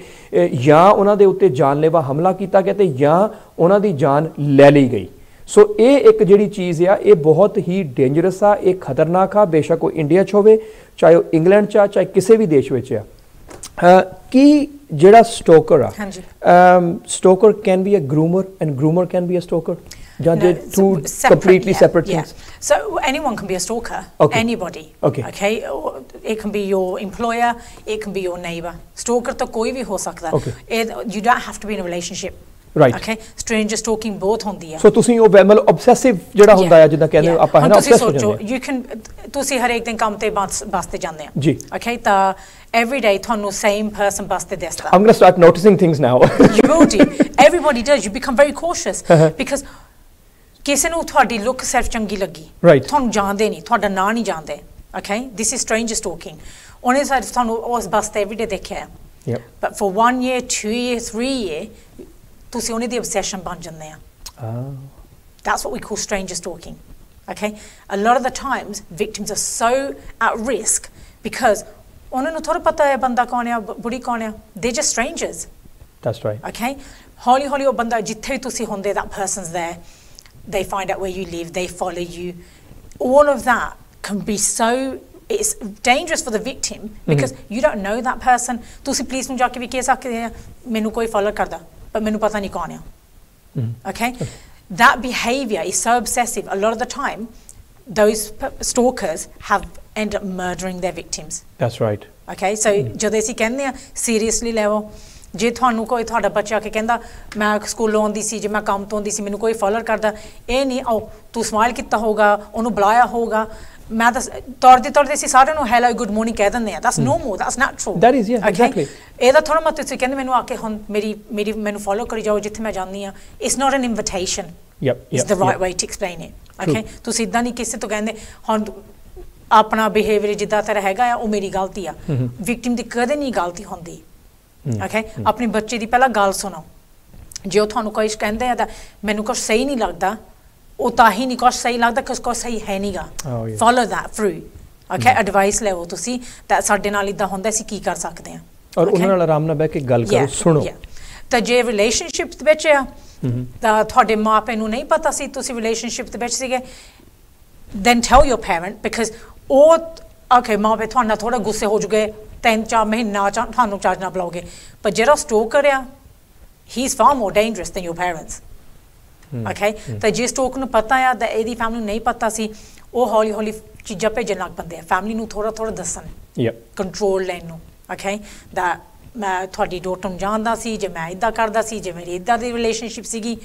ਜਾਂ ਉਹਨਾਂ ਦੇ ਉੱਤੇ ਜਾਨਲੇਵਾ ਹਮਲਾ ਕੀਤਾ ਗਿਆ ਤੇ ਜਾਂ ਉਹਨਾਂ ਦੀ ਜਾਨ ਲੈ ਲਈ ਗਈ। ਸੋ ਇਹ ਇੱਕ ਜਿਹੜੀ ਚੀਜ਼ ਆ ਇਹ ਬਹੁਤ ਹੀ ਡੇਂਜਰਸ ਆ, ਇਹ ਖਤਰਨਾਕ ਆ, ਬੇਸ਼ੱਕ ਉਹ ਇੰਡੀਆ 'ਚ ਹੋਵੇ, ਚਾਹੇ ਉਹ ਇੰਗਲੈਂਡ 'ਚ ਆ, ਚਾਹੇ ਕਿਸੇ ਵੀ ਦੇਸ਼ ਵਿੱਚ ਆ। ਕੀ ਜਿਹੜਾ ਸਟੋਕਰ ਆ, stalker can be a groomer and groomer can be a stalker? No, two completely separate things. So anyone can be a stalker. Okay. Anybody. Okay. It can be your employer. It can be your neighbor. Stalker तो कोई भी हो सकता है. Okay. You don't have to be in a relationship. Right. Okay. Stranger stalking बहुत होती है. So ਤੁਸੀਂ ਉਹ ਮਤਲਬ obsessive ਜਿਹੜਾ ਹੁੰਦਾ ਹੈ ਜਿੱਦਾਂ ਕਹਿੰਦੇ ਆਪਾਂ ਹੈ ਨਾ obsessed ਹੋ ਜਾਂਦੇ ਆ. You can ਤੁਸੀਂ ਹਰ ਇੱਕ ਦਿਨ ਕੰਮ ਤੇ ਬੱਸ ਤੇ ਜਾਂਦੇ ਆ. ਜੀ. Okay ਤਾਂ every day ਤੁਹਾਨੂੰ same person ਬੱਸ ਤੇ ਦਿਸਦਾ. I'm going to start noticing things now. You will do. Everybody does. You become very cautious because ਕਿਸੇ ਨੂੰ ਤੁਹਾਡੀ ਲੁੱਕ ਸਿਰਫ ਚੰਗੀ ਲੱਗੀ, ਤੁਹਾਨੂੰ ਜਾਣਦੇ ਨਹੀਂ, ਤੁਹਾਡਾ ਨਾਂ ਨਹੀਂ ਜਾਣਦੇ। Okay, this is stranger stalking. ਉਹਨੇ ਸਾਰੇ ਤੁਹਾਨੂੰ ਉਸ ਬੱਸ ਤੇ every day ਦੇਖਿਆ, but for 1 year, 2 year, 3 year ਤੁਸੀਂ ਉਹਨੇ ਦੀ obsession ਬਣ ਜਾਂਦੇ ਆ। That's what we call stranger stalking. Okay, a lot of the times victims are so at risk because ਉਹਨਾਂ ਨੂੰ ਥੋੜਾ ਪਤਾ ਹੈ ਬੰਦਾ ਕੌਣ ਹੈ, ਬੁੜੀ ਕੌਣ ਹੈ, they're just strangers. That's right. Okay, ਹੌਲੀ ਹੌਲੀ ਉਹ ਬੰਦਾ ਜਿੱਥੇ ਤੁਸੀਂ ਹੁੰਦੇ, that person's there. They find out where you live, they follow you. All of that can be so, it's dangerous for the victim because you don't know that person. ਤੁਸੀਂ ਪੁਲਿਸ ਨੂੰ ਜਾ ਕੇ ਵੀ ਕਹਿ ਸਕਦੇ ਆ ਮੈਨੂੰ ਕੋਈ ਫੋਲੋ ਕਰਦਾ ਪਰ ਮੈਨੂੰ ਪਤਾ ਨਹੀਂ ਕੌਣ ਹੈ। Okay, that behavior is so obsessive. A lot of the time those stalkers have ended up murdering their victims. That's right. Okay, so ਜਦੋਂ ਅਸੀਂ ਕਹਿੰਦੇ ਆ seriously level, ਜੇ ਤੁਹਾਨੂੰ ਕੋਈ ਤੁਹਾਡਾ ਬੱਚਾ ਕੇ ਕਹਿੰਦਾ ਮੈਂ ਸਕੂਲੋਂ ਆਉਂਦੀ ਸੀ, ਜੇ ਮੈਂ ਕੰਮ ਤੋਂ ਆਉਂਦੀ ਸੀ, ਮੈਨੂੰ ਕੋਈ ਫੋਲੋ ਕਰਦਾ, ਇਹ ਨਹੀਂ ਆਓ ਤੂੰ ਸਮਾਈਲ ਕੀਤਾ ਹੋਊਗਾ, ਉਹਨੂੰ ਬੁਲਾਇਆ ਹੋਊਗਾ, ਮੈਂ ਤਾਂ ਤੌਰ ਅਸੀਂ ਸਾਰਿਆਂ ਨੂੰ ਹੈਲੋ ਗੁੱਡ ਮਾਰਨਿੰਗ ਕਹਿ ਦਿੰਦੇ ਆ। That's normal, that's natural. That is exactly. ਇਹਦਾ ਥੋੜਾ ਮਤ ਤੁਸੀਂ ਕਹਿੰਦੇ ਮੈਨੂੰ ਆ ਕੇ ਹੁਣ ਮੈਨੂੰ ਫੋਲੋ ਕਰੀ ਜਾਓ ਜਿੱਥੇ ਮੈਂ ਜਾਂਦੀ ਆ। It's not an invitation. It's the right way to explain it. Okay, ਤੁਸੀਂ ਇਦਾਂ ਨਹੀਂ ਕਿਸੇ ਤੋਂ ਕਹਿੰਦੇ ਹੁਣ ਆਪਣਾ ਬਿਹੇਵੀਅਰ ਜਿੱਦਾਂ ਤੇਰਾ ਹੈਗਾ ਆ ਉਹ ਮੇਰੀ ਗਲਤੀ ਆ। ਵਿਕਟਿਮ ਦੀ ਕਦੇ ਨਹੀਂ ਗਲਤੀ ਹੁੰਦੀ। Okay, अपने बच्चे की पहला गल सुनो, जो थानू कोई कहते हैं मैनू कुछ सही नहीं लगता, वो ताही नहीं कुछ सही लगता कुछ सही है नहीं गा। Follow that through. Okay, advice लेवो तुसी दैट साडे नाल इदां हुंदा असीं की कर सकते हैं और उन्हां नाल आराम नाल बैठ के गल करो, सुनो। तो जे रिलेशनशिप दे विच आ तां तुहाडे मापे नू नहीं पता सी तुसी रिलेशनशिप दे विच सीगे, then tell your parent because okay मापे तुहाडे नाल थोड़ा गुस्से हो जुगे 3-4 महीना ਤੁਹਾਨੂੰ ਚਾਰਜ ਨਾ ਬੁਲਾਓਗੇ, ਪਰ ਜਿਹੜਾ ਸਟੋਕਰ ਆ he is far more dangerous than your parents. Okay, ਤਾਂ ਜੇ ਸਟੋਕ ਨੂੰ ਪਤਾ ਆ ਤਾਂ ਇਹਦੀ ਫੈਮਿਲੀ ਨੂੰ ਨਹੀਂ ਪਤਾ ਸੀ, ਉਹ ਹੌਲੀ ਹੌਲੀ ਚੀਜ਼ਾਂ ਭੇਜਣ ਲੱਗ ਪੈਂਦੇ ਆ ਫੈਮਿਲੀ ਨੂੰ ਥੋੜਾ ਦੱਸਣ, ਕੰਟਰੋਲ ਲੈਣ ਨੂੰ। ਓਕੇ, ਦਾ ਮੈਂ ਤੁਹਾਡੀ ਡੋਟਰ ਨੂੰ ਜਾਣਦਾ ਸੀ, ਜੇ ਮੈਂ ਇੱਦਾਂ ਕਰਦਾ ਸੀ, ਜੇ ਮੇਰੀ ਇੱਦਾਂ ਦੀ ਰਿਲੇਸ਼ਨਸ਼ਿਪ ਸੀਗੀ,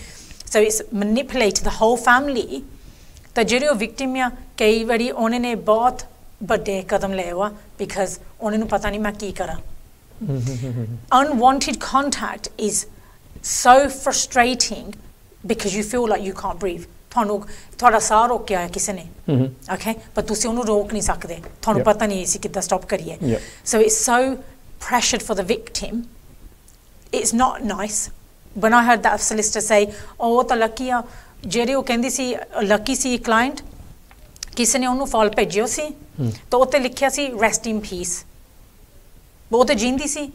so it's manipulate the hole family. ਤਾਂ ਜਿਹੜੇ ਉਹ ਵਿਕਟਿਮ ਆ ਕਈ ਵਾਰੀ ਉਹਨਾਂ ਨੇ ਬਹੁਤ ਵੱਡੇ ਕਦਮ ਲਏ ਵਾ ਬਿਕਾਜ਼ ਉਹਨਾਂ ਨੂੰ ਪਤਾ ਨਹੀਂ ਮੈਂ ਕੀ ਕਰਾਂ। Unwanted contact is so frustrating because you feel like you can't breathe. ਤੁਹਾਨੂੰ ਤੁਹਾਡਾ ਸਾਹ ਰੋਕਿਆ ਹੈ ਕਿਸੇ ਨੇ ਓਕੇ ਪਰ ਤੁਸੀਂ ਉਹਨੂੰ ਰੋਕ ਨਹੀਂ ਸਕਦੇ ਤੁਹਾਨੂੰ ਪਤਾ ਨਹੀਂ ਸੀ ਕਿੱਦਾਂ ਸਟਾਪ ਕਰੀਏ so it's so pressured for the victim it's not nice when I heard that solicitor say ਉਹ ਤਾਂ ਲੱਕੀ ਆ ਜਿਹੜੇ ਉਹ ਕਹਿੰਦੀ ਸੀ ਲੱਕੀ ਸੀ ਕਲਾਇੰਟ ਕਿਸੇ ਨੇ ਉਹਨੂੰ ਫਾਲ ਭੇਜਿਓ ਸੀ ਤਾਂ ਉੱਤੇ ਲਿਖਿਆ ਸੀ ਰੈਸਟ ਇਨ ਪੀਸ ਉਹ ਤਾਂ ਜਿੰਦੀ ਸੀ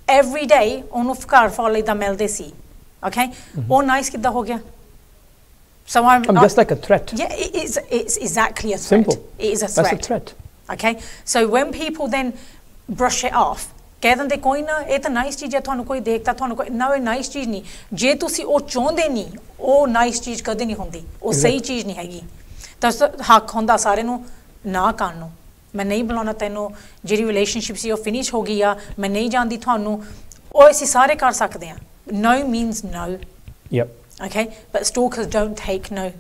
every day ਉਹਨੂੰ ਘਰ ਫਾਲ ਇਦਾਂ ਮਿਲਦੇ ਸੀ okay ਉਹ ਨਾਈਸ ਕਿੱਦਾਂ ਹੋ ਗਿਆ so I'm just like a threat yeah it's exactly a threat simple it is a threat that's a threat okay so when people then brush it off ਕਹਿ ਦਿੰਦੇ ਕੋਈ ਨਾ ਇਹ ਤਾਂ ਨਾਈਸ ਚੀਜ਼ ਹੈ ਤੁਹਾਨੂੰ ਕੋਈ ਦੇਖਦਾ ਤੁਹਾਨੂੰ ਕੋਈ ਨਾ ਇਹ ਨਾਈਸ ਚੀਜ਼ ਨਹੀਂ ਜੇ ਤੁਸੀਂ ਉਹ ਚਾਹੁੰਦੇ ਨਹੀਂ ਉਹ ਨਾਈਸ ਚੀਜ਼ ਕਦੇ ਨਹੀਂ ਹੁੰਦੀ ਉਹ ਸਹੀ ਚੀਜ਼ ਨਹੀਂ ਹੈਗੀ ਤਾਂ ਹੱਕ ਹੁੰਦਾ ਸਾਰੇ ਨੂੰ ਨਾ ਕਰਨ ਨੂੰ ਮੈਂ ਨਹੀਂ ਬੁਲਾਉਣਾ ਤੈਨੂੰ ਜਿਹੜੀ ਰਿਲੇਸ਼ਨਸ਼ਿਪ ਸੀ ਉਹ ਫਿਨਿਸ਼ ਹੋ ਗਈ ਆ ਮੈਂ ਨਹੀਂ ਜਾਣਦੀ ਤੁਹਾਨੂੰ ਉਹ ਅਸੀਂ ਸਾਰੇ ਕਰ ਸਕਦੇ ਹਾਂ no means no yep okay but stalkers don't take no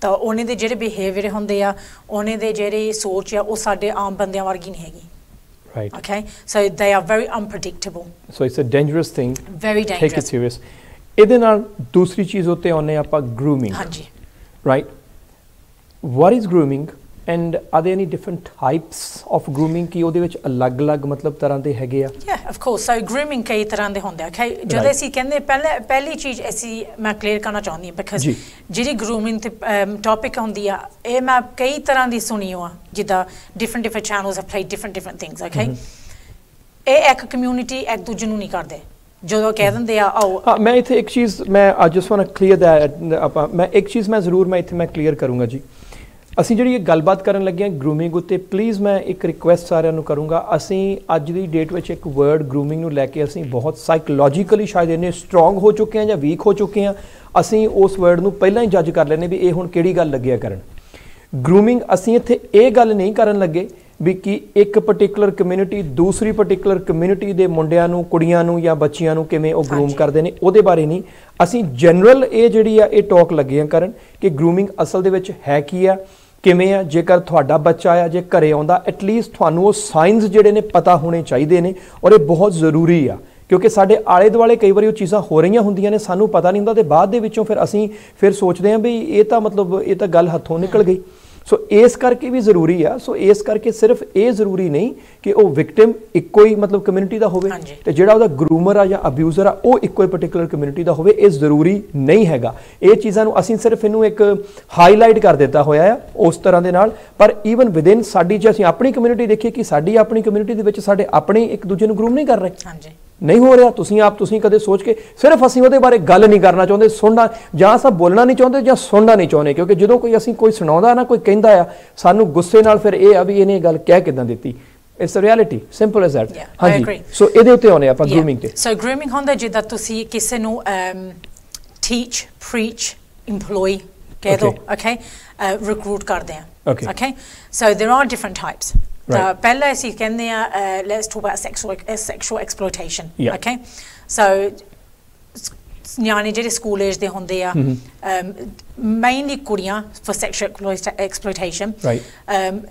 ਤਾਂ ਉਹਨੇ ਦੇ ਜਿਹੜੇ ਬਿਹੇਵੀਅਰ ਹੁੰਦੇ ਆ ਉਹਨੇ ਦੇ ਜਿਹੜੇ ਸੋਚ ਆ ਉਹ ਸਾਡੇ ਆਮ ਬੰਦਿਆਂ ਵਰਗੀ ਨਹੀਂ ਹੈਗੀ right okay so they are very unpredictable so it's a dangerous thing very dangerous take it serious ਇਹਦੇ ਨਾਲ ਦੂਸਰੀ ਚੀਜ਼ ਉੱਤੇ ਆਉਂਦੇ ਆਪਾਂ grooming ਹਾਂਜੀ right what is grooming and are there any different types of grooming ਕੀ ਉਹਦੇ ਵਿੱਚ ਅਲੱਗ-ਅਲੱਗ ਮਤਲਬ ਤਰ੍ਹਾਂ ਦੇ ਹੈਗੇ ਆ yeah of course so grooming ਕਈ ਤਰ੍ਹਾਂ ਦੇ ਹੁੰਦੇ ਆ okay ਜਦੋਂ ਅਸੀਂ ਕਹਿੰਦੇ ਪਹਿਲੀ ਚੀਜ਼ ਅਸੀਂ ਮੈਂ ਕਲੀਅਰ ਕਰਨਾ ਚਾਹੁੰਦੀ ਹਾਂ because ਜਿਹੜੀ grooming ਤੇ ਟੌਪਿਕ ਹੁੰਦੀ ਆ ਇਹ ਮੈਂ ਕਈ ਤਰ੍ਹਾਂ ਦੀ ਸੁਣੀ ਆ ਜਿੱਦਾਂ different channels have played different things okay ਇਹ ਇੱਕ ਕਮਿਊਨਿਟੀ ਇੱਕ ਦੂਜੇ ਨੂੰ ਨਹੀਂ ਕਰਦੇ ਜਦੋਂ ਕਹਿ ਦਿੰਦੇ ਆ ਆਓ ਮੈਂ ਇੱਥੇ ਇੱਕ ਚੀਜ਼ ਮੈਂ I just want to clear that ਆਪਾਂ ਮੈਂ ਇੱਕ ਚੀਜ਼ ਮੈਂ ਜ਼ਰੂਰ ਮੈਂ ਇੱਥੇ ਕਲੀਅਰ ਕਰੂੰਗਾ ਜੀ ਅਸੀਂ ਜਿਹੜੀ ਇਹ ਗੱਲਬਾਤ ਕਰਨ ਲੱਗੇ ਹਾਂ ਗਰੂਮਿੰਗ ਉੱਤੇ ਪਲੀਜ਼ ਮੈਂ ਇੱਕ ਰਿਕੁਐਸਟ ਸਾਰਿਆਂ ਨੂੰ ਕਰੂੰਗਾ ਅਸੀਂ ਅੱਜ ਦੀ ਡੇਟ ਵਿੱਚ ਇੱਕ ਵਰਡ ਗਰੂਮਿੰਗ ਨੂੰ ਲੈ ਕੇ ਅਸੀਂ ਬਹੁਤ ਸਾਈਕੋਲੋਜੀਕਲੀ ਸ਼ਾਇਦ ਇੰਨੇ ਸਟਰੋਂਗ ਹੋ ਚੁੱਕੇ ਹਾਂ ਜਾਂ ਵੀਕ ਹੋ ਚੁੱਕੇ ਹਾਂ ਅਸੀਂ ਉਸ ਵਰਡ ਨੂੰ ਪਹਿਲਾਂ ਹੀ ਜੱਜ ਕਰ ਲੈਂਦੇ ਵੀ ਇਹ ਹੁਣ ਕਿਹੜੀ ਗੱਲ ਲੱਗਿਆ ਕਰਨ ਗਰੂਮਿੰਗ ਅਸੀਂ ਇੱਥੇ ਇਹ ਗੱਲ ਨਹੀਂ ਕਰਨ ਲੱਗੇ ਵੀ ਕਿ ਇੱਕ ਪਾਰਟਿਕੂਲਰ ਕਮਿਊਨਿਟੀ ਦੂਸਰੀ ਪਾਰਟਿਕੂਲਰ ਕਮਿਊਨਿਟੀ ਦੇ ਮੁੰਡਿਆਂ ਨੂੰ ਕੁੜੀਆਂ ਨੂੰ ਜਾਂ ਬੱਚਿਆਂ ਨੂੰ ਕਿਵੇਂ ਉਹ ਗਰੂਮ ਕਰਦੇ ਨੇ ਉਹਦੇ ਬਾਰੇ ਨਹੀਂ ਅਸੀਂ ਜਨਰਲ ਇਹ ਜਿਹੜੀ ਆ ਇਹ ਟਾਕ ਲੱਗੇ ਆ ਕਰਨ ਕਿ ਗਰੂਮਿੰਗ ਅਸਲ ਦੇ ਵਿੱਚ ਹੈ ਕੀ ਆ ਕਿਵੇਂ ਆ ਜੇਕਰ ਤੁਹਾਡਾ ਬੱਚਾ ਆ ਜੇ ਘਰੇ ਆਉਂਦਾ ਐਟਲੀਸਟ ਤੁਹਾਨੂੰ ਉਹ ਸਾਈਨਸ ਜਿਹੜੇ ਨੇ ਪਤਾ ਹੋਣੇ ਚਾਹੀਦੇ ਨੇ ਔਰ ਇਹ ਬਹੁਤ ਜ਼ਰੂਰੀ ਆ ਕਿਉਂਕਿ ਸਾਡੇ ਆਲੇ ਦੁਆਲੇ ਕਈ ਵਾਰੀ ਉਹ ਚੀਜ਼ਾਂ ਹੋ ਰਹੀਆਂ ਹੁੰਦੀਆਂ ਨੇ ਸਾਨੂੰ ਪਤਾ ਨਹੀਂ ਹੁੰਦਾ ਤੇ ਬਾਅਦ ਦੇ ਵਿੱਚੋਂ ਫਿਰ ਅਸੀਂ ਫਿਰ ਸੋਚਦੇ ਹਾਂ ਵੀ ਇਹ ਤਾਂ ਮਤਲਬ ਇਹ ਤਾਂ ਗੱਲ ਹੱਥੋਂ ਨਿਕਲ ਗਈ ਸੋ ਇਸ ਕਰਕੇ ਵੀ ਜ਼ਰੂਰੀ ਆ ਸੋ ਇਸ ਕਰਕੇ ਸਿਰਫ ਇਹ ਜ਼ਰੂਰੀ ਨਹੀਂ ਕਿ ਉਹ ਵਿਕਟਿਮ ਇੱਕੋ ਹੀ ਮਤਲਬ ਕਮਿਊਨਿਟੀ ਦਾ ਹੋਵੇ ਤੇ ਜਿਹੜਾ ਉਹਦਾ ਗਰੂਮਰ ਆ ਜਾਂ ਅਬਿਊਜ਼ਰ ਆ ਉਹ ਇੱਕੋ ਹੀ ਪਾਰਟਿਕੂਲਰ ਕਮਿਊਨਿਟੀ ਦਾ ਹੋਵੇ ਇਹ ਜ਼ਰੂਰੀ ਨਹੀਂ ਹੈਗਾ ਇਹ ਚੀਜ਼ਾਂ ਨੂੰ ਅਸੀਂ ਸਿਰਫ ਇਹਨੂੰ ਇੱਕ ਹਾਈਲਾਈਟ ਕਰ ਦਿੱਤਾ ਹੋਇਆ ਆ ਉਸ ਤਰ੍ਹਾਂ ਦੇ ਨਾਲ ਪਰ ਈਵਨ ਵਿਦਿਨ ਸਾਡੀ ਜੇ ਅਸੀਂ ਆਪਣੀ ਕਮਿਊਨਿਟੀ ਦੇਖੀਏ ਕਿ ਸਾਡੀ ਆਪਣੀ ਕਮਿਊਨਿਟੀ ਦੇ ਵਿੱਚ ਸਾਡੇ ਆਪਣੇ ਇੱਕ ਦੂਜੇ ਨੂੰ ਗਰੂਮ ਨਹੀਂ ਕਰ ਰਹੇ ਹਾਂਜੀ ਨਹੀਂ ਹੋ ਰਿਹਾ ਤੁਸੀਂ ਕਦੇ ਸੋਚ ਕੇ ਸਿਰਫ ਅਸੀਂ ਉਹਦੇ ਬਾਰੇ ਗੱਲ ਨਹੀਂ ਕਰਨਾ ਚਾਹੁੰਦੇ ਸੁਣਨਾ ਜਾਂ ਅਸੀਂ ਬੋਲਣਾ ਨਹੀਂ ਚਾਹੁੰਦੇ ਜਾਂ ਸੁਣਨਾ ਨਹੀਂ ਚਾਹੁੰਦੇ ਕਿਉਂਕਿ ਜਦੋਂ ਕੋਈ ਸੁਣਾਉਂਦਾ ਨਾ ਕੋਈ ਕਹਿੰਦਾ ਆ ਸਾਨੂੰ ਗੁੱਸੇ ਨਾਲ ਫਿਰ ਇਹ ਆ ਵੀ ਇਹਨੇ ਗੱਲ ਕਹਿ ਕਿਦਾਂ ਦਿੱਤੀ it's a reality simple as that ਹਾਂਜੀ ਸੋ ਇਹਦੇ ਉੱਤੇ ਆਉਨੇ ਆਪਾਂ ਗਰੂਮਿੰਗ ਤੇ ਸੋ ਗਰੂਮਿੰਗ ਹੁੰਦਾ ਜਿੱਦਾਂ ਤੁਸੀਂ ਕਿਸੇ ਨੂੰ ਟੀਚ ਪ੍ਰੀਚ ਇੰਪਲੋਈ ਕਹਿ ਦੋ ਓਕੇ ਰਿਕਰੂਟ ਕਰਦੇ ਆ okay so there are different types ਪਹਿਲਾਂ ਅਸੀਂ ਕਹਿੰਦੇ ਆ let's talk about sexual exploitation okay so ਨਿਆਣੇ ਜਿਹੜੇ ਸਕੂਲ ਏਜ ਦੇ ਹੁੰਦੇ ਆ ਮੇਨਲੀ ਕੁੜੀਆਂ ਫॉर ਸੈਕਸ਼ੂਅਲ ਐਕਸਪਲੋਇਟੇਸ਼ਨ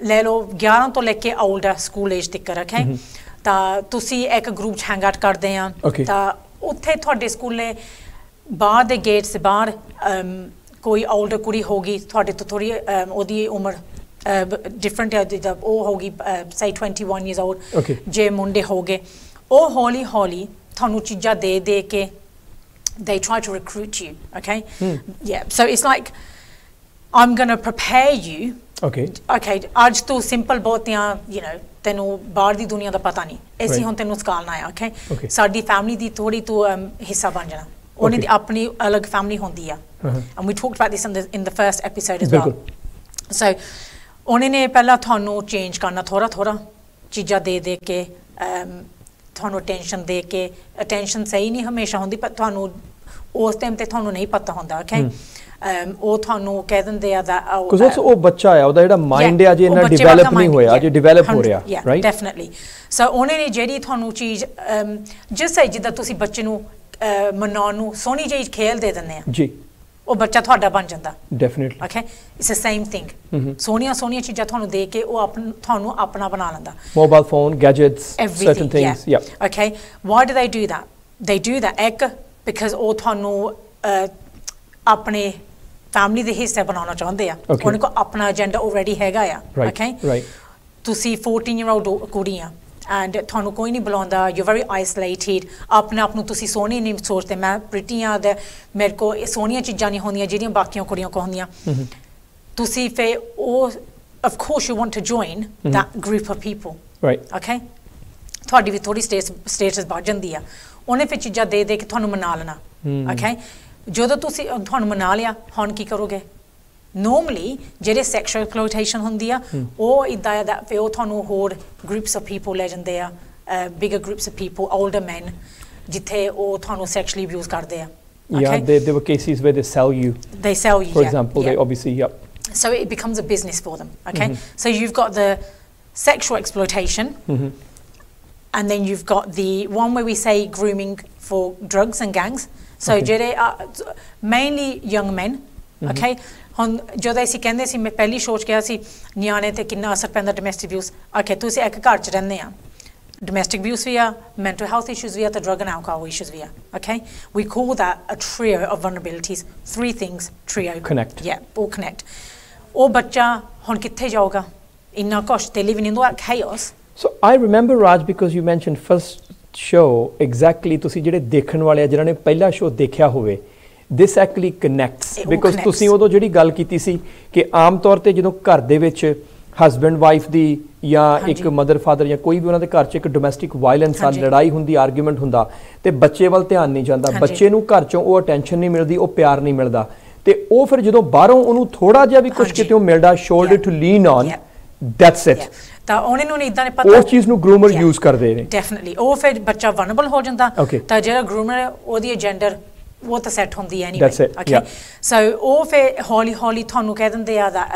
ਲੈ ਲਓ 11 ਤੋਂ ਲੈ ਕੇ 올ਡਰ ਸਕੂਲ ਏਜ ਤੱਕ ਓਕੇ ਤਾਂ ਤੁਸੀਂ ਇੱਕ ਗਰੁੱਪ ਚ ਹੈਂਗ ਆਊਟ ਕਰਦੇ ਆ ਤਾਂ ਉੱਥੇ ਤੁਹਾਡੇ ਸਕੂਲੇ ਬਾਹਰ ਦੇ ਗੇਟਸ ਦੇ ਬਾਹਰ ਕੋਈ 올ਡਰ ਕੁੜੀ ਹੋਗੀ ਤੁਹਾਡੇ ਤੋਂ ਥੋੜੀ ਉਹਦੀ ਉਮਰ different ਉਹ ਹੋਗੀ say 21 years old ਜੇ ਮੁੰਡੇ ਹੋਗੇ ਉਹ ਹੌਲੀ ਹੌਲੀ ਤੁਹਾਨੂੰ ਚੀਜ਼ਾਂ ਦੇ ਕੇ they try to recruit you okay yeah so it's like I'm going to prepare you okay ਅੱਜ ਤੂੰ ਸਿੰਪਲ ਬਹੁਤਿਆਂ you know ਤੈਨੂੰ ਬਾਹਰ ਦੀ ਦੁਨੀਆ ਦਾ ਪਤਾ ਨਹੀਂ ਅਸੀਂ ਹੁਣ ਤੈਨੂੰ ਸਿਖਾਉਣਾ ਹੈ okay ਸਾਡੀ ਫੈਮਿਲੀ ਦੀ ਥੋੜੀ ਤੂੰ ਹਿੱਸਾ ਬਣ ਜਾਣਾ ਉਹਨੇ ਦੀ ਆਪਣੀ ਅਲੱਗ ਫੈਮਿਲੀ ਹੁੰਦੀ ਆ and we talked about this in the first episode as well so ਉਹਨੇ ਨੇ ਪਹਿਲਾਂ ਤੁਹਾਨੂੰ ਚੇਂਜ ਕਰਨਾ ਥੋੜਾ ਚੀਜ਼ਾਂ ਦੇ ਕੇ ਤੁਹਾਨੂੰ ਟੈਨਸ਼ਨ ਦੇ ਕੇ ਅਟੈਂਸ਼ਨ ਸਹੀ ਨਹੀਂ ਹਮੇਸ਼ਾ ਹੁੰਦੀ ਪਰ ਤੁਹਾਨੂੰ ਉਸ ਟਾਈਮ ਤੇ ਤੁਹਾਨੂੰ ਨਹੀਂ ਪਤਾ ਹੁੰਦਾ ਓਕੇ ਉਹ ਤੁਹਾਨੂੰ ਕਹਿ ਦਿੰਦੇ ਆ ਦਾ ਕਿਉਂਕਿ ਉਹ ਬੱਚਾ ਆ ਉਹਦਾ ਜਿਹੜਾ ਮਾਈਂਡ ਆ ਜੇ ਇਹਨਾਂ ਡਿਵੈਲਪ ਨਹੀਂ ਹੋਇਆ ਜੇ ਡਿਵੈਲਪ ਹੋ ਰਿਹਾ ਰਾਈਟ ਡੈਫੀਨਿਟਲੀ ਸੋ ਉਹਨੇ ਨੇ ਜਿਹੜੀ ਤੁਹਾਨੂੰ ਚੀਜ਼ ਜਿਸ ਜਿੱਦਾਂ ਤੁਸੀਂ ਬੱਚੇ ਨੂੰ ਮਨਾਉਣ ਨੂੰ ਸੋਹਣੀ ਜਿਹੀ ਖੇਲ ਦੇ ਦਿੰਦੇ ਆ ਜੀ ਉਹ ਬੱਚਾ ਤੁਹਾਡਾ ਬਣ ਜਾਂਦਾ definitely okay it's a same thing ਸੋਹਣੀਆਂ ਚੀਜ਼ਾਂ ਤੁਹਾਨੂੰ ਦੇ ਕੇ ਉਹ ਤੁਹਾਨੂੰ ਆਪਣਾ ਬਣਾ ਲੈਂਦਾ mobile phone gadgets certain things yeah okay why do they do that ਇੱਕ ਬਿਕਾਜ਼ ਉਹ ਤੁਹਾਨੂੰ ਆਪਣੇ ਫੈਮਿਲੀ ਦੇ ਹਿੱਸੇ ਬਣਾਉਣਾ ਚਾਹੁੰਦੇ ਆ ਉਹਨਾਂ ਕੋਲ ਆਪਣਾ ਏਜੰਡਾ ਆਲਰੇਡੀ ਹੈਗਾ ਆ ਓਕੇ ਤੁਸੀਂ 14-year-old ਕੁੜੀ ਆ ਐਂਡ ਤੁਹਾਨੂੰ ਕੋਈ ਨਹੀਂ ਬੁਲਾਉਂਦਾ ਯੂ ਵੈਰੀ ਆਈਸੋਲੇਟਿਡ ਆਪਣੇ ਆਪ ਨੂੰ ਤੁਸੀਂ ਸੋਹਣੀ ਨਹੀਂ ਸੋਚਦੇ ਮੈਂ ਪ੍ਰਿਟੀ ਆ ਤੇ ਮੇਰੇ ਕੋਲ ਇਹ ਸੋਹਣੀਆਂ ਚੀਜ਼ਾਂ ਨਹੀਂ ਹੁੰਦੀਆਂ ਜਿਹੜੀਆਂ ਬਾਕੀਆਂ ਕੁੜੀਆਂ ਕੋਲ ਹੁੰਦੀਆਂ ਤੁਸੀਂ ਫਿਰ ਉਹ of course you want to join that group of people right okay ਤੁਹਾਡੀ ਵੀ ਥੋੜੀ ਸਟੇਟਸ ਵੱਧ ਜਾਂਦੀ ਆ ਉਹਨੇ ਫਿਰ ਚੀਜ਼ਾਂ ਦੇ ਕੇ ਤੁਹਾਨੂੰ ਮਨਾ ਲੈਣਾ okay ਜਦੋਂ ਤੁਸੀਂ ਤੁਹਾਨੂੰ ਮਨਾ ਲਿਆ ਹੁਣ ਕੀ ਕਰੋਗੇ normally ਜਿਹੜੇ sexual exploitation ਹੁੰਦੀ ਆ ਉਹ ਇਦਾਂ ਆ that ਫਿਰ ਉਹ ਤੁਹਾਨੂੰ ਹੋਰ groups of people ਲੈ ਜਾਂਦੇ ਆ bigger groups of people older men ਜਿੱਥੇ ਉਹ ਤੁਹਾਨੂੰ sexually abuse ਕਰਦੇ ਆ yeah there were cases where they sell you for example they obviously so it becomes a business for them okay so you've got the sexual exploitation and then you've got the one where we say grooming for drugs and gangs so mainly young men okay ਹੁਣ ਜਦੋਂ ਅਸੀਂ ਕਹਿੰਦੇ ਸੀ ਮੈਂ ਪਹਿਲੀ ਸੋਚ ਕਿਹਾ ਸੀ ਨਿਆਣੇ ਤੇ ਕਿੰਨਾ ਅਸਰ ਪੈਂਦਾ ਡੋਮੈਸਟਿਕ ਅਬਿਊਜ਼ ਓਕੇ ਤੁਸੀਂ ਇੱਕ ਘਰ 'ਚ ਰਹਿੰਦੇ ਆ domestic abuse we are mental health issues we are the drug and alcohol issues we are okay we call that a trio of vulnerabilities 3 things trio connect yeah all connect ਉਹ ਬੱਚਾ ਹੁਣ ਕਿੱਥੇ ਜਾਊਗਾ ਇੰਨਾ ਕੁਛ they live in that chaos so I remember Raj because you mentioned first show exactly ਤੁਸੀਂ ਜਿਹੜੇ ਦੇਖਣ ਵਾਲੇ ਆ ਜਿਨ੍ਹਾਂ ਨੇ ਪਹਿਲਾ ਸ਼ੋਅ ਦੇਖਿਆ ਹੋਵੇ this actually connects because ਤੁਸੀਂ ਉਦੋਂ ਜਿਹੜੀ ਗੱਲ ਕੀਤੀ ਸੀ ਕਿ ਆਮ ਤੌਰ ਤੇ ਜਦੋਂ ਘਰ ਦੇ ਵਿੱਚ ਹਸਬੈਂਡ ਵਾਈਫ ਦੀ ਜਾਂ ਇੱਕ ਮਦਰ ਫਾਦਰ ਜਾਂ ਕੋਈ ਵੀ ਉਹਨਾਂ ਦੇ ਘਰ 'ਚ ਇੱਕ ਡੋਮੈਸਟਿਕ ਵਾਇਲੈਂਸ ਆ ਲੜਾਈ ਹੁੰਦੀ ਆਰਗੂਮੈਂਟ ਹੁੰਦਾ ਤੇ ਬੱਚੇ ਵੱਲ ਧਿਆਨ ਨਹੀਂ ਜਾਂਦਾ ਬੱਚੇ ਨੂੰ ਘਰ 'ਚੋਂ ਉਹ ਅਟੈਂਸ਼ਨ ਨਹੀਂ ਮਿਲਦੀ ਉਹ ਪਿਆਰ ਨਹੀਂ ਮਿਲਦਾ ਤੇ ਉਹ ਫਿਰ ਜਦੋਂ ਬਾਹਰੋਂ ਉਹਨੂੰ ਥੋੜਾ ਜਿਹਾ ਵੀ ਕੁਝ ਕਿਤੇ ਮਿਲਦਾ shoulder to lean on that's it ਤਾਂ ਉਹਨਾਂ ਨੂੰ ਇਦਾਂ ਨਹੀਂ ਪਤਾ ਉਸ ਚੀਜ਼ ਨੂੰ ਗਰੂਮਰ ਯੂਜ਼ ਕਰਦੇ ਨੇ ਡੈਫੀਨਿਟਲੀ ਉਹ ਫਿਰ ਬੱਚਾ ਵਲਨਰੇਬਲ ਹੋ ਜਾਂਦਾ ਤਾਂ ਜਿਹੜਾ ਗਰੂਮਰ ਉਹਦੀ ਜੈਂਡਰ ਉਹ ਤਾਂ ਸੈੱਟ ਹੁੰਦੀ ਹੈ ਨਹੀਂ ਓਕੇ ਸੋ ਉਹ ਫਿਰ ਹੌਲੀ ਹੌਲੀ ਤੁਹਾਨੂੰ ਕਹਿ ਦਿੰਦੇ ਆ ਦਾ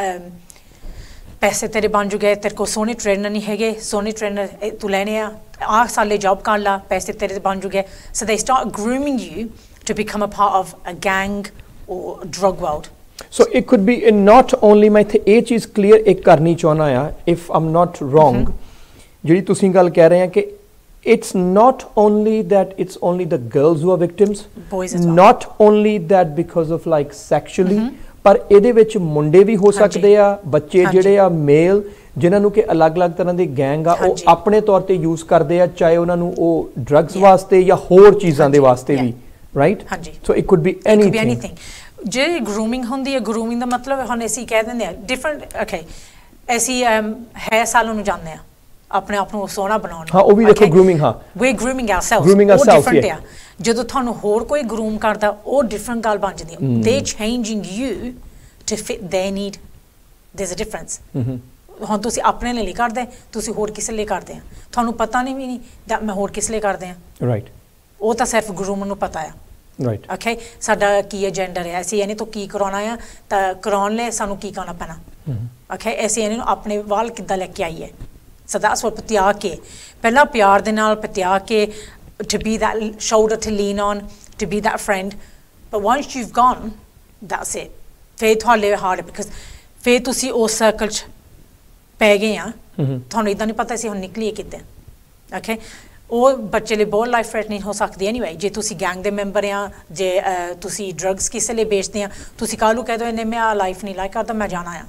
ਪੈਸੇ ਤੇਰੇ ਬਣ ਜੂਗੇ ਤੇਰੇ ਕੋਲ ਸੋਹਣੇ ਟ੍ਰੇਨਰ ਨਹੀਂ ਹੈਗੇ ਸੋਹਣੇ ਟ੍ਰੇਨਰ ਤੂੰ ਲੈਣੇ ਆ ਸਾਲੇ ਜੌਬ ਕਰ ਲਾ ਪੈਸੇ ਤੇਰੇ ਬਣ ਜੂਗੇ so they start grooming you to become a part of a gang or drug world so it could be in not only ਮੈਂ ਇੱਥੇ ਇਹ ਚੀਜ਼ ਕਲੀਅਰ ਇੱਕ ਕਰਨੀ ਚਾਹੁੰਦਾ ਆ if I'm not wrong ਜਿਹੜੀ ਤੁਸੀਂ ਗੱਲ ਕਹਿ ਰਹੇ ਆ ਕਿ it's not only that it's only the girls who are victims boys as well not only that because of like sexually ਪਰ ਇਹਦੇ ਵਿੱਚ ਮੁੰਡੇ ਵੀ ਹੋ ਸਕਦੇ ਆ ਬੱਚੇ ਜਿਹੜੇ ਆ ਮੇਲ ਜਿਨ੍ਹਾਂ ਨੂੰ ਕਿ ਅਲੱਗ-ਅਲੱਗ ਤਰ੍ਹਾਂ ਦੇ ਗੈਂਗ ਆ ਉਹ ਆਪਣੇ ਤੌਰ ਤੇ ਯੂਜ਼ ਕਰਦੇ ਆ ਚਾਹੇ ਉਹਨਾਂ ਨੂੰ ਉਹ ਡਰੱਗਸ ਵਾਸਤੇ ਜਾਂ ਹੋਰ ਚੀਜ਼ਾਂ ਦੇ ਵਾਸਤੇ ਵੀ right so it could be anything ਜੇ grooming ਹੁੰਦੀ ਹੈ grooming ਦਾ ਮਤਲਬ ਹੁਣ ਅਸੀਂ ਕਹਿ ਦਿੰਦੇ ਆ different okay ਅਸੀਂ ਹੈ ਸਾਲੋਂ ਨੂੰ ਜਾਂਦੇ ਆ ਆਪਣੇ ਆਪ ਨੂੰ ਸੋਹਣਾ ਬਣਾਉਣ ਹਾਂ ਉਹ ਵੀ ਦੇਖੋ grooming ਹਾਂ we grooming ourselves yeah ਜਦੋਂ ਤੁਹਾਨੂੰ ਹੋਰ ਕੋਈ groom ਕਰਦਾ ਉਹ different ਗੱਲ ਬਣ ਜਾਂਦੀ ਹੈ they changing you to fit their need there's a difference ਹੁਣ ਤੁਸੀਂ ਆਪਣੇ ਲਈ ਕਰਦੇ ਤੁਸੀਂ ਹੋਰ ਕਿਸੇ ਲਈ ਕਰਦੇ ਆ ਤੁਹਾਨੂੰ ਪਤਾ ਨਹੀਂ that ਮੈਂ ਹੋਰ ਕਿਸ ਲਈ ਕਰਦੇ ਆ right ਉਹ ਤਾਂ ਸਿਰਫ ਗਰੂਮਰ ਨੂੰ ਪਤਾ ਆ ਰਾਈਟ ਓਕੇ ਸਾਡਾ ਕੀ ਏਜੰਡਾ ਹੈ ਅਸੀਂ ਇਹਨੇ ਤੋਂ ਕੀ ਕਰਾਉਣਾ ਆ ਤਾਂ ਕਰਾਉਣ ਲਈ ਸਾਨੂੰ ਕੀ ਕਰਨਾ ਪੈਣਾ ਓਕੇ ਅਸੀਂ ਇਹਨੂੰ ਆਪਣੇ ਵਾਲ ਕਿੱਦਾਂ ਲੈ ਕੇ ਆਈਏ ਸੋ ਦੈਟਸ ਵਾਟ ਪਤਿਆ ਕੇ ਪਹਿਲਾਂ ਪਿਆਰ ਦੇ ਨਾਲ ਪਤਿਆ ਕੇ to be that shoulder to lean on to be that friend but once you've gone that's it ਫਿਰ ਤੁਹਾਡੇ ਹਾਰਡ ਬਿਕਾਜ਼ ਫਿਰ ਤੁਸੀਂ ਉਸ ਸਰਕਲ 'ਚ ਪੈ ਗਏ ਆ ਤੁਹਾਨੂੰ ਇਦਾਂ ਨਹੀਂ ਪਤਾ ਸੀ ਹੁਣ ਨਿਕਲੀਏ ਕਿੱਦਾਂ ਓਕੇ ਉਹ ਬੱਚੇ ਲਈ ਬਹੁਤ ਲਾਈਫ ਥ੍ਰੈਟਨਿੰਗ ਹੋ ਸਕਦੀ ਐਨੀਵੇ ਜੇ ਤੁਸੀਂ ਗੈਂਗ ਦੇ ਮੈਂਬਰ ਆ ਜੇ ਤੁਸੀਂ ਡਰੱਗਸ ਕਿਸੇ ਲਈ ਵੇਚਦੇ ਆ ਤੁਸੀਂ ਕੱਲ੍ਹ ਨੂੰ ਕਹਿ ਦਿਓ ਇਹਨੇ ਮੈਂ ਲਾਈਫ ਨਹੀਂ ਲਾਈਕ ਕਰਦਾ ਮੈਂ ਜਾਣਾ ਆ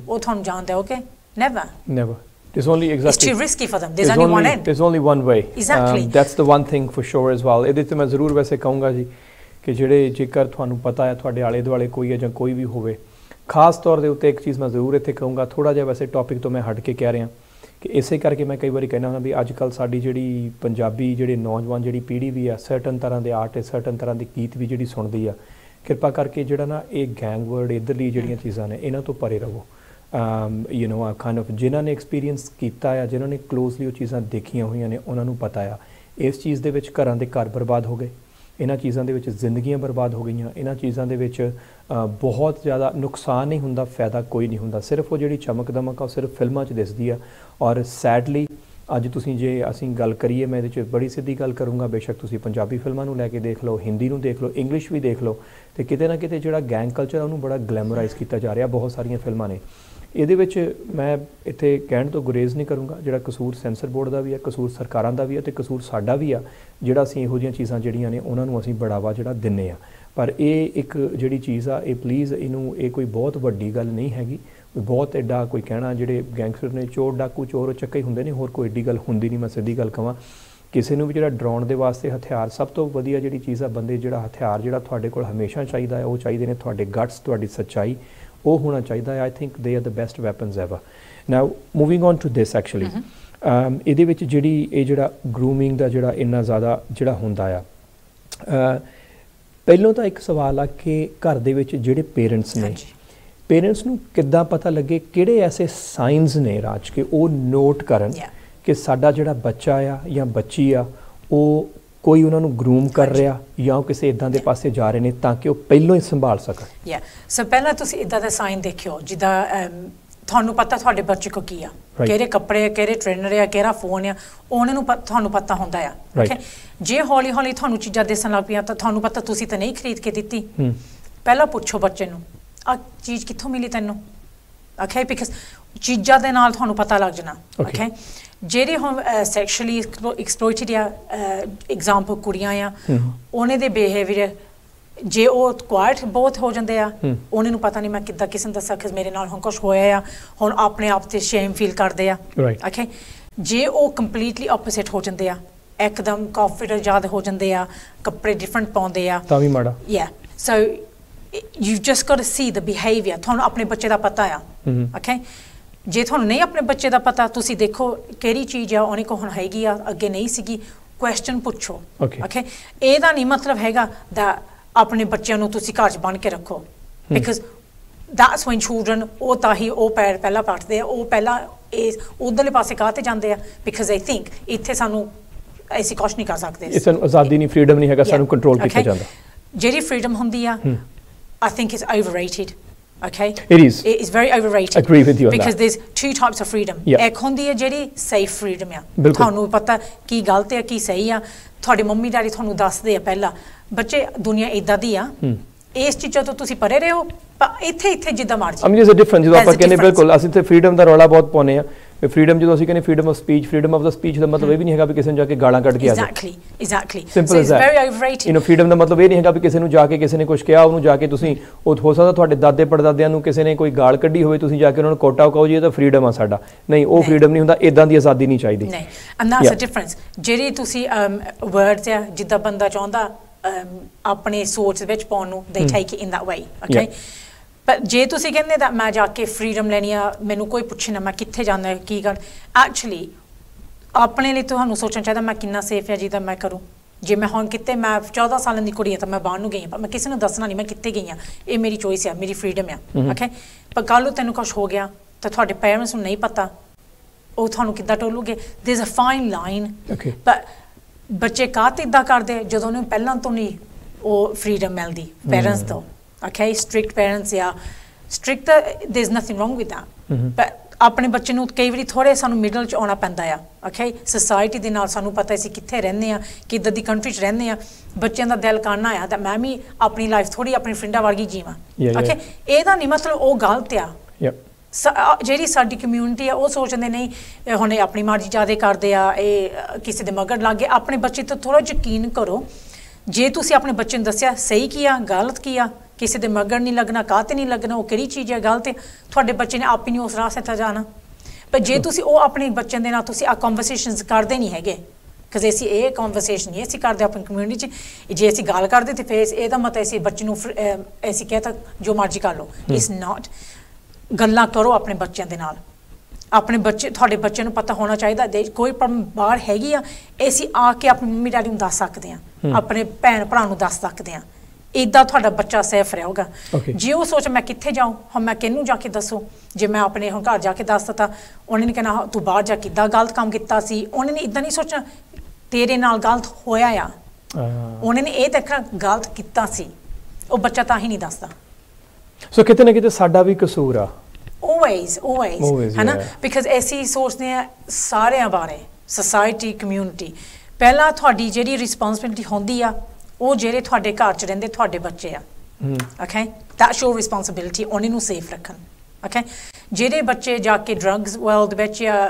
ਉਹ ਤੁਹਾਨੂੰ ਜਾਣਦਾ okay never There's only exactly it's too risky for them there's only one end there's only one way exactly that's the one thing for sure as well ਇਹਦੇ ਤੇ ਮੈਂ ਜ਼ਰੂਰ ਵੈਸੇ ਕਹੂੰਗਾ ਜੀ ਕਿ ਜਿਹੜੇ ਜੇਕਰ ਤੁਹਾਨੂੰ ਪਤਾ ਹੈ ਤੁਹਾਡੇ ਆਲੇ ਦੁਆਲੇ ਕੋਈ ਹੈ ਜਾਂ ਕੋਈ ਵੀ ਹੋਵੇ ਖਾਸ ਤੌਰ ਦੇ ਉੱਤੇ ਇੱਕ ਚੀਜ਼ ਮੈਂ ਜ਼ਰੂਰ ਇੱਥੇ ਕਹੂੰਗਾ ਥੋੜਾ ਜਿਹਾ ਵੈਸੇ ਟੌਪਿਕ ਤੋਂ ਮੈਂ ਹਟ ਕੇ ਕਹਿ ਰਿਹਾ ਕਿ ਇਸੇ ਕਰਕੇ ਮੈਂ ਕਈ ਵਾਰੀ ਕਹਿੰਦਾ ਹੁੰਦਾ ਵੀ ਅੱਜ ਕੱਲ੍ਹ ਸਾਡੀ ਜਿਹੜੀ ਪੰਜਾਬੀ ਜਿਹੜੇ ਨੌਜਵਾਨ ਜਿਹੜੀ ਪੀੜ੍ਹੀ ਵੀ ਆ ਸਰਟਨ ਤਰ੍ਹਾਂ ਦੇ ਆਰਟਿਸਟ ਸਰਟਨ ਤਰ੍ਹਾਂ ਦੇ ਗੀਤ ਵੀ ਜਿਹੜੀ ਸੁਣਦੀ ਆ ਕਿਰਪਾ ਕਰਕੇ ਜਿਹੜਾ ਨਾ ਇਹ ਗੈਂਗ ਵਰਡ ਇੱਧਰਲੀ ਜਿਹੜੀਆਂ ਚੀਜ਼ਾਂ ਨੇ ਇਹਨਾਂ ਤੋਂ ਪਰੇ ਰਹੋ ਯੂ ਨੋ ਆ ਕਾਈਂਡ ਆਫ ਜਿਨ੍ਹਾਂ ਨੇ ਐਕਸਪੀਰੀਅੰਸ ਕੀਤਾ ਆ ਜਿਨ੍ਹਾਂ ਨੇ ਕਲੋਜ਼ਲੀ ਉਹ ਚੀਜ਼ਾਂ ਦੇਖੀਆਂ ਹੋਈਆਂ ਨੇ ਉਹਨਾਂ ਨੂੰ ਪਤਾ ਆ ਇਸ ਚੀਜ਼ ਦੇ ਵਿੱਚ ਘਰਾਂ ਦੇ ਘਰ ਬਰਬਾਦ ਹੋ ਗਏ ਇਹਨਾਂ ਚੀਜ਼ਾਂ ਦੇ ਵਿੱਚ ਜ਼ਿੰਦਗੀਆਂ ਬਰਬਾਦ ਹੋ ਗਈਆਂ ਇਹਨਾਂ ਚੀਜ਼ਾਂ ਦੇ ਵਿੱਚ ਬਹੁਤ ਜ਼ਿਆਦਾ ਨੁਕਸਾਨ ਨਹੀਂ ਹੁੰਦਾ ਫਾਇਦਾ ਕੋਈ ਨਹੀਂ ਹੁੰਦਾ ਸਿਰਫ ਉਹ ਜਿਹੜੀ ਚਮਕ ਦਮਕ ਆ ਉਹ ਸਿਰਫ ਫਿਲਮਾਂ 'ਚ ਦਿਸਦੀ ਆ ਔਰ ਸੈਡਲੀ ਅੱਜ ਤੁਸੀਂ ਜੇ ਅਸੀਂ ਗੱਲ ਕਰੀਏ ਮੈਂ ਇਹਦੇ 'ਚ ਬੜੀ ਸਿੱਧੀ ਗੱਲ ਕਰੂੰਗਾ ਬੇਸ਼ੱਕ ਤੁਸੀਂ ਪੰਜਾਬੀ ਫਿਲਮਾਂ ਨੂੰ ਲੈ ਕੇ ਦੇਖ ਲਓ ਹਿੰਦੀ ਨੂੰ ਦੇਖ ਲਓ ਇੰਗਲਿਸ਼ ਵੀ ਦੇਖ ਲਓ ਅਤੇ ਕਿਤੇ ਨਾ ਕਿਤੇ ਜਿਹੜਾ ਗੈਂਗ ਕਲਚਰ ਉਹਨੂੰ ਬੜਾ ਗਲੈਮਰਾਈਜ਼ ਕੀਤਾ ਜਾ ਰਿਹਾ ਬਹੁਤ ਸਾਰੀਆਂ ਫਿਲਮਾਂ ਨੇ ਇਹਦੇ ਵਿੱਚ ਮੈਂ ਇੱਥੇ ਕਹਿਣ ਤੋਂ ਗੁਰੇਜ਼ ਨਹੀਂ ਕਰੂੰਗਾ, ਜਿਹੜਾ ਕਸੂਰ ਸੈਂਸਰ ਬੋਰਡ ਦਾ ਵੀ ਹੈ, ਕਸੂਰ ਸਰਕਾਰਾਂ ਦਾ ਵੀ ਹੈ, ਅਤੇ ਕਸੂਰ ਸਾਡਾ ਵੀ ਆ ਜਿਹੜਾ ਅਸੀਂ ਇਹੋ ਜਿਹੀਆਂ ਚੀਜ਼ਾਂ ਜਿਹੜੀਆਂ ਨੇ ਉਹਨਾਂ ਨੂੰ ਅਸੀਂ ਬੜਾਵਾ ਜਿਹੜਾ ਦਿੰਦੇ ਆ। ਪਰ ਇਹ ਇੱਕ ਜਿਹੜੀ ਚੀਜ਼ ਆ, ਇਹ ਪਲੀਜ਼ ਇਹਨੂੰ ਇਹ ਕੋਈ ਬਹੁਤ ਵੱਡੀ ਗੱਲ ਨਹੀਂ ਹੈਗੀ, ਬਹੁਤ ਐਡਾ ਕੋਈ ਕਹਿਣਾ ਜਿਹੜੇ ਗੈਂਗਸਟਰ ਨੇ ਚੋਰ ਡਾਕੂ ਚੋਰ ਚੱਕੇ ਹੀ ਹੁੰਦੇ ਨੇ, ਹੋਰ ਕੋਈ ਐਡੀ ਗੱਲ ਹੁੰਦੀ ਨਹੀਂ। ਮੈਂ ਸਿੱਧੀ ਗੱਲ ਕਹਾਂ, ਕਿਸੇ ਨੂੰ ਵੀ ਜਿਹੜਾ ਡਰਾਉਣ ਦੇ ਵਾਸਤੇ ਹਥਿਆਰ ਸਭ ਤੋਂ ਵਧੀਆ ਜਿਹੜੀ ਚੀਜ਼ ਆ, ਬੰਦੇ ਜਿਹੜਾ ਹਥਿਆਰ ਜਿਹੜਾ ਤੁਹਾਡੇ ਕੋਲ ਹਮੇਸ਼ਾ ਚਾਹੀਦਾ ਹੈ, ਉਹ ਚਾਹੀਦੇ ਨੇ ਤੁਹਾਡੇ ਗਟਸ, ਤੁਹਾਡੀ ਸੱਚਾਈ, ਉਹ ਹੋਣਾ ਚਾਹੀਦਾ ਹੈ। I think they are the best weapons ever. Now moving on to this actually, ਇਹਦੇ ਵਿੱਚ ਜਿਹੜਾ ਗਰੂਮਿੰਗ ਦਾ ਜਿਹੜਾ ਇੰਨਾ ਜ਼ਿਆਦਾ ਜਿਹੜਾ ਹੁੰਦਾ ਆ, ਪਹਿਲਾਂ ਤਾਂ ਇੱਕ ਸਵਾਲ ਆ ਕਿ ਘਰ ਦੇ ਵਿੱਚ ਜਿਹੜੇ ਪੇਰੈਂਟਸ ਨੇ, ਪੇਰੈਂਟਸ ਨੂੰ ਕਿੱਦਾਂ ਪਤਾ ਲੱਗੇ ਕਿਹੜੇ ਐਸੇ ਸਾਈਨਸ ਨੇ ਰਾਜ ਕੇ ਉਹ ਨੋਟ ਕਰਨ ਕਿ ਸਾਡਾ ਜਿਹੜਾ ਬੱਚਾ ਆ ਜਾਂ ਬੱਚੀ ਆ ਉਹ ਕੋਈ ਉਹਨਾਂ ਨੂੰ ਗਰੂਮ ਕਰ ਰਿਹਾ ਜਾਂ ਕਿਸੇ ਇਦਾਂ ਦੇ ਪਾਸੇ ਜਾ ਰਹੇ ਨੇ, ਤਾਂ ਕਿ ਉਹ ਪਹਿਲਾਂ ਹੀ ਸੰਭਾਲ ਸਕਣ। ਸੋ ਪਹਿਲਾਂ ਤੁਸੀਂ ਇਦਾਂ ਦੇ ਸਾਈਨ ਦੇਖਿਓ ਜਿੱਦਾਂ ਤੁਹਾਨੂੰ ਪਤਾ ਤੁਹਾਡੇ ਬੱਚੇ ਕੋ ਕੀ ਆ, ਕਿਹੜੇ ਕੱਪੜੇ ਆ, ਕਿਹੜੇ ਟ੍ਰੇਨਰ ਆ, ਕਿਹੜਾ ਫੋਨ ਆ, ਉਹਨਾਂ ਨੂੰ ਤੁਹਾਨੂੰ ਪਤਾ ਹੁੰਦਾ ਆ। ਓਕੇ, ਜੇ ਹੌਲੀ ਹੌਲੀ ਤੁਹਾਨੂੰ ਚੀਜ਼ਾਂ ਦਿਸਣ ਲੱਗ ਪਈਆਂ ਤਾਂ ਤੁਹਾਨੂੰ ਪਤਾ ਤੁਸੀਂ ਤਾਂ ਨਹੀਂ ਖਰੀਦ ਕੇ ਦਿੱਤੀ, ਪਹਿਲਾਂ ਪੁੱਛੋ ਬੱਚੇ ਨੂੰ ਆ ਚੀਜ਼ ਕਿੱਥੋਂ ਮਿਲੀ ਤੈਨੂੰ। ਓਕੇ, ਬਿਕਾਜ਼ ਚੀਜ਼ਾਂ ਦੇ ਨਾਲ ਤੁਹਾਨੂੰ ਪਤਾ ਲੱਗ ਜਾਣਾ। ਓਕੇ, ਜਿਹੜੇ ਹੁਣ ਸੈਕਸ਼ੂਅਲੀ ਐਕਸਪਲੋਇਟਡ ਆ ਐਗਜ਼ਾਮਪਲ ਕੁੜੀਆਂ ਆ, ਉਹਨਾਂ ਦੇ ਬਿਹੇਵੀਅਰ ਜੇ ਉਹ ਕੁਆਇਟ ਬਹੁਤ ਹੋ ਜਾਂਦੇ ਆ, ਉਹਨਾਂ ਨੂੰ ਪਤਾ ਨਹੀਂ ਮੈਂ ਕਿੱਦਾਂ ਕਿਸੇ ਨੂੰ ਦੱਸਾਂ ਕਿ ਮੇਰੇ ਨਾਲ ਹੁਣ ਕੁਛ ਹੋਇਆ ਆ, ਹੁਣ ਆਪਣੇ ਆਪ ਤੇ ਸ਼ੇਮ ਫੀਲ ਕਰਦੇ ਆ। ਓਕੇ, ਜੇ ਉਹ ਕੰਪਲੀਟਲੀ ਆਪੋਜ਼ਿਟ ਹੋ ਜਾਂਦੇ ਆ, ਇੱਕਦਮ ਕੌਨਫੀਡੈਂਟ ਜ਼ਿਆਦਾ ਹੋ ਜਾਂਦੇ ਆ, ਕੱਪੜੇ ਡਿਫਰੈਂਟ ਪਾਉਂਦੇ ਆ, ਤਾਂ ਵੀ ਮਾੜਾ। So you just got to see the behaviour. ਤੁਹਾਨੂੰ ਆਪਣੇ ਬੱਚੇ ਦਾ ਪਤਾ ਆ। ਓਕੇ, ਜੇ ਤੁਹਾਨੂੰ ਨਹੀਂ ਆਪਣੇ ਬੱਚੇ ਦਾ ਪਤਾ, ਤੁਸੀਂ ਦੇਖੋ ਕਿਹੜੀ ਚੀਜ਼ ਆ ਉਹਨੇ ਕੋਲ ਹੁਣ ਹੈਗੀ ਆ, ਅੱਗੇ ਨਹੀਂ ਸੀਗੀ, ਕੁਐਸਚਨ ਪੁੱਛੋ। ਓਕੇ, ਇਹਦਾ ਨਹੀਂ ਮਤਲਬ ਹੈਗਾ ਦਾ ਆਪਣੇ ਬੱਚਿਆਂ ਨੂੰ ਤੁਸੀਂ ਘਰ 'ਚ ਬੰਨ੍ਹ ਕੇ ਰੱਖੋ, ਬਿਕਾਜ਼ ਦੈਟਸ ਵੈਨ ਚਿਲਡਰਨ ਉਹ ਤਾਂ ਹੀ ਉਹ ਪੈਰ ਪਹਿਲਾਂ ਪੱਟਦੇ ਆ, ਉਹ ਪਹਿਲਾਂ ਇਹ ਉੱਧਰਲੇ ਪਾਸੇ ਕਾਹਤੇ ਜਾਂਦੇ ਆ, ਬਿਕਾਜ਼ ਆਈ ਥਿੰਕ ਇੱਥੇ ਸਾਨੂੰ ਅਸੀਂ ਕੁਛ ਨਹੀਂ ਕਰ ਸਕਦੇ, ਸਾਨੂੰ ਆਜ਼ਾਦੀ ਨਹੀਂ, ਫਰੀਡਮ ਨਹੀਂ ਹੈਗਾ, ਸਾਨੂੰ ਕੰਟਰੋਲ ਕੀਤਾ ਜਾਂਦਾ। ਜਿਹੜੀ ਫਰੀਡਮ ਹੁੰਦੀ ਆ, I think it's overrated. Okay, it is very overrated. Agree with you on because that. there's two types of freedom. ਇੱਕ ਹੁੰਦੀ ਹੈ ਜਿਹੜੀ safe freedom ਆ, ਤੁਹਾਨੂੰ ਪਤਾ ਕੀ ਗਲਤ ਹੈ ਕੀ ਸਹੀ ਆ, ਤੁਹਾਡੇ ਮੰਮੀ ਡੈਡੀ ਤੁਹਾਨੂੰ ਦੱਸਦੇ ਆ ਪਹਿਲਾਂ, ਬੱਚੇ ਦੁਨੀਆ ਇਦਾਂ ਦੀ ਆ, ਇਸ ਚੀਜ਼ਾਂ ਤੋਂ ਤੁਸੀਂ ਪਰੇ ਰਹੋ, ਇੱਥੇ ਜਿੱਦਾਂ ਮਰਜ਼ੀ। I mean there's a difference, ਜਦੋਂ ਆਪਾਂ ਕਹਿੰਦੇ ਬਿਲਕੁਲ ਅਸੀਂ ਤੇ ਫਰੀਡਮ ਦਾ ਰੌਲਾ ਬਹੁਤ ਪਾਉਂਦੇ ਆ, ਫਰੀਡਮ ਜਦੋਂ ਅਸੀਂ ਕਹਿੰਦੇ freedom of speech, freedom of ਦਾ ਸਪੀਚ ਦਾ ਮਤਲਬ ਇਹ ਵੀ ਨਹੀਂ ਹੈਗਾ ਵੀ ਕਿਸੇ ਨੂੰ ਜਾ ਕੇ ਗਾਲਾਂ ਕੱਢ ਕੇ ਆ ਜਾਏ। Exactly simple as that. Very overrated. You know freedom ਦਾ ਮਤਲਬ ਇਹ ਨਹੀਂ ਹੈਗਾ ਵੀ ਕਿਸੇ ਨੂੰ ਜਾ ਕੇ ਕਿਸੇ ਨੇ ਕੁਝ ਕਿਹਾ, ਉਹਨੂੰ ਜਾ ਕੇ ਤੁਸੀਂ, ਉਹ ਹੋ ਸਕਦਾ ਤੁਹਾਡੇ ਦਾਦੇ ਪੜਦਾਦਿਆਂ ਨੂੰ ਕਿਸੇ ਨੇ ਕੋਈ ਗਾਲ ਕੱਢੀ ਹੋਵੇ, ਤੁਸੀਂ ਜਾ ਕੇ ਉਹਨਾਂ ਨੂੰ ਕੋਟਾ ਕਹੋ ਜੀ ਇਹ ਤਾਂ ਫਰੀਡਮ ਆ ਸਾਡਾ, ਨਹੀਂ ਉਹ ਫਰੀਡਮ ਨਹੀਂ ਹੁੰਦਾ, ਇਦਾਂ ਦੀ ਆਜ਼ਾਦੀ ਨਹੀਂ ਚਾਹੀਦੀ। ਨਹੀਂ, ਐਂਡ ਦੈਟਸ ਅ ਡਿਫਰੈਂਸ। ਜਿਹੜੀ ਤੁਸੀਂ ਵਰਡਸ ਆ ਜਿੱਦਾਂ ਬੰਦਾ ਚਾਹੁੰਦਾ ਆਪਣੇ ਸੋਚ ਵਿੱਚ ਪਾਉਣ ਨੂੰ, ਦੇ take it in that way. Okay, ਪਰ ਜੇ ਤੁਸੀਂ ਕਹਿੰਦੇ ਤਾਂ ਮੈਂ ਜਾ ਕੇ ਫਰੀਡਮ ਲੈਣੀ ਆ, ਮੈਨੂੰ ਕੋਈ ਪੁੱਛੇ ਨਾ ਮੈਂ ਕਿੱਥੇ ਜਾਂਦਾ ਕੀ ਕਰ, ਐਕਚੁਅਲੀ ਆਪਣੇ ਲਈ ਤੁਹਾਨੂੰ ਸੋਚਣਾ ਚਾਹੀਦਾ ਮੈਂ ਕਿੰਨਾ ਸੇਫ ਆ ਜਿਹਦਾ ਮੈਂ ਕਰੂੰ। ਜੇ ਮੈਂ ਹੁਣ ਕਿਤੇ, ਮੈਂ 14 ਸਾਲਾਂ ਦੀ ਕੁੜੀ ਆ ਤਾਂ ਮੈਂ ਬਾਹਰ ਨੂੰ ਗਈ ਹਾਂ, ਪਰ ਮੈਂ ਕਿਸੇ ਨੂੰ ਦੱਸਣਾ ਨਹੀਂ ਮੈਂ ਕਿੱਥੇ ਗਈ ਹਾਂ, ਇਹ ਮੇਰੀ ਚੋਇਸ ਆ, ਮੇਰੀ ਫਰੀਡਮ ਆ। ਓਕੇ, ਪਰ ਕੱਲ੍ਹ ਨੂੰ ਤੈਨੂੰ ਕੁਛ ਹੋ ਗਿਆ ਤਾਂ ਤੁਹਾਡੇ ਪੇਰੈਂਟਸ ਨੂੰ ਨਹੀਂ ਪਤਾ, ਉਹ ਤੁਹਾਨੂੰ ਕਿੱਦਾਂ ਟੋਲੂਗੇ। There is a fine line. ਪਰ ਬੱਚੇ ਕਾਹਤੇ ਇੱਦਾਂ ਕਰਦੇ ਜਦੋਂ ਉਹਨੂੰ ਪਹਿਲਾਂ ਤੋਂ ਨਹੀਂ ਉਹ ਫਰੀਡਮ ਮਿਲਦੀ ਪੇਰੈਂਟਸ ਤੋਂ। Okay, strict parents, strict, there's nothing wrong with that. But ਆਪਣੇ ਬੱਚੇ ਨੂੰ ਕਈ ਵਾਰੀ ਥੋੜ੍ਹੇ ਸਾਨੂੰ ਮਿਡਲ 'ਚ ਆਉਣਾ ਪੈਂਦਾ ਆ। ਓਕੇ, ਸੁਸਾਇਟੀ ਦੇ ਨਾਲ ਸਾਨੂੰ ਪਤਾ ਅਸੀਂ ਕਿੱਥੇ ਰਹਿੰਦੇ ਹਾਂ, ਕਿੱਦਾਂ ਦੀ ਕੰਟਰੀ 'ਚ ਰਹਿੰਦੇ ਹਾਂ, ਬੱਚਿਆਂ ਦਾ ਦਿਲ ਕਰਨਾ ਆ ਤਾਂ ਮੈਂ ਵੀ ਆਪਣੀ ਲਾਈਫ ਥੋੜ੍ਹੀ ਆਪਣੀ ਫਰੈਂਡਾਂ ਵਰਗੀ ਜੀਵਾਂ। ਓਕੇ, ਇਹਦਾ ਨਹੀਂ ਮਤਲਬ ਉਹ ਗਲਤ ਆ। ਜਿਹੜੀ ਸਾਡੀ ਕਮਿਊਨਿਟੀ ਆ ਉਹ ਸੋਚਦੇ ਨਹੀਂ ਹੁਣ ਇਹ ਆਪਣੀ ਮਰਜ਼ੀ ਜ਼ਿਆਦਾ ਕਰਦੇ ਆ, ਇਹ ਕਿਸੇ ਦੇ ਮਗਰ ਲੱਗ ਗਏ। ਆਪਣੇ ਬੱਚੇ ਤੋਂ ਥੋੜ੍ਹਾ ਯਕੀਨ ਕਰੋ, ਜੇ ਤੁਸੀਂ ਆਪਣੇ ਬੱਚੇ ਨੂੰ ਦੱਸਿਆ ਸਹੀ ਕੀ ਆ ਗਲਤ ਕੀ ਆ, ਕਿਸੇ ਦੇ ਮਗਰ ਨਹੀਂ ਲੱਗਣਾ, ਕਾਹਤੇ ਨਹੀਂ ਲੱਗਣਾ, ਉਹ ਕਿਹੜੀ ਚੀਜ਼ ਹੈ ਗਲਤ ਹੈ, ਤੁਹਾਡੇ ਬੱਚੇ ਨੇ ਆਪ ਹੀ ਨਹੀਂ ਉਸ ਰਾਸਤੇ 'ਤੇ ਜਾਣਾ। ਪਰ ਜੇ ਤੁਸੀਂ ਉਹ ਆਪਣੇ ਬੱਚਿਆਂ ਦੇ ਨਾਲ ਤੁਸੀਂ ਆ ਕਨਵਰਸੇਸ਼ਨਸ ਕਰਦੇ ਨਹੀਂ ਹੈਗੇ, ਕਿਉਂਕਿ ਅਸੀਂ ਇਹ ਕਨਵਰਸੇਸ਼ਨ ਨਹੀਂ ਅਸੀਂ ਕਰਦੇ ਆਪਣੀ ਕਮਿਊਨਿਟੀ 'ਚ, ਜੇ ਅਸੀਂ ਗੱਲ ਕਰਦੇ ਤਾਂ ਫਿਰ ਇਹਦਾ ਮਤਲਬ ਅਸੀਂ ਬੱਚੇ ਨੂੰ ਅਸੀਂ ਕਹਿ ਤਾਂ ਜੋ ਮਰਜ਼ੀ ਕਰ ਲਓ। It's not. ਗੱਲਾਂ ਕਰੋ ਆਪਣੇ ਬੱਚਿਆਂ ਦੇ ਨਾਲ, ਆਪਣੇ ਬੱਚੇ, ਤੁਹਾਡੇ ਬੱਚੇ ਨੂੰ ਪਤਾ ਹੋਣਾ ਚਾਹੀਦਾ ਕੋਈ ਪ੍ਰੋਬਲਮ ਬਾਹਰ ਹੈਗੀ ਆ, ਅਸੀਂ ਆ ਕੇ ਆਪਣੇ ਮੰਮੀ ਡੈਡੀ ਨੂੰ ਦੱਸ ਸਕਦੇ ਹਾਂ, ਆਪਣੇ ਭੈਣ ਭਰਾ ਨੂੰ ਦੱਸ ਸਕਦੇ ਹਾਂ, ਇੱਦਾਂ ਤੁਹਾਡਾ ਬੱਚਾ ਸੇਫ ਰਹੇਗਾ। ਜੇ ਉਹ ਸੋਚ ਮੈਂ ਕਿੱਥੇ ਜਾਊਂ, ਹੁਣ ਮੈਂ ਕਿਹਨੂੰ ਜਾ ਕੇ ਦੱਸੋ, ਜੇ ਮੈਂ ਆਪਣੇ ਹੁਣ ਘਰ ਜਾ ਕੇ ਦੱਸ ਦਿੱਤਾ, ਉਹਨੇ ਨਹੀਂ ਕਹਿਣਾ ਤੂੰ ਬਾਹਰ ਜਾ ਕਿੱਦਾਂ ਗਲਤ ਕੰਮ ਕੀਤਾ ਸੀ, ਉਹਨੇ ਨੇ ਇੱਦਾਂ ਨਹੀਂ ਸੋਚਣਾ ਤੇਰੇ ਨਾਲ ਗਲਤ ਹੋਇਆ ਆ, ਉਹਨੇ ਨੇ ਇਹ ਦੇਖਣਾ ਗਲਤ ਕੀਤਾ ਸੀ, ਉਹ ਬੱਚਾ ਤਾਂ ਹੀ ਨਹੀਂ ਦੱਸਦਾ। ਸੋ ਕਿਤੇ ਨਾ ਕਿਤੇ ਸਾਡਾ ਵੀ ਕਸੂਰ ਆ, always ਹੈ ਨਾ, ਬਿਕਾਜ਼ ਅਸੀਂ ਸੋਚਦੇ ਹਾਂ ਸਾਰਿਆਂ ਬਾਰੇ, ਸੁਸਾਇਟੀ, ਕਮਿਊਨਿਟੀ। ਪਹਿਲਾਂ ਤੁਹਾਡੀ ਜਿਹੜੀ ਰਿਸਪੌਂਸਿਬਿਲਿਟੀ ਹੁੰਦੀ ਆ ਉਹ ਜਿਹੜੇ ਤੁਹਾਡੇ ਘਰ 'ਚ ਰਹਿੰਦੇ ਤੁਹਾਡੇ ਬੱਚੇ ਆ। ਓਕੇ, ਦੈਟਸ ਯੋਰ ਰਿਸਪੌਂਸਿਬਿਲਿਟੀ, ਉਹਨਾਂ ਨੂੰ ਸੇਫ ਰੱਖਣ। ਓਕੇ, ਜਿਹੜੇ ਬੱਚੇ ਜਾ ਕੇ ਡਰੱਗਸ ਵਰਲਡ ਵਿੱਚ ਜਾਂ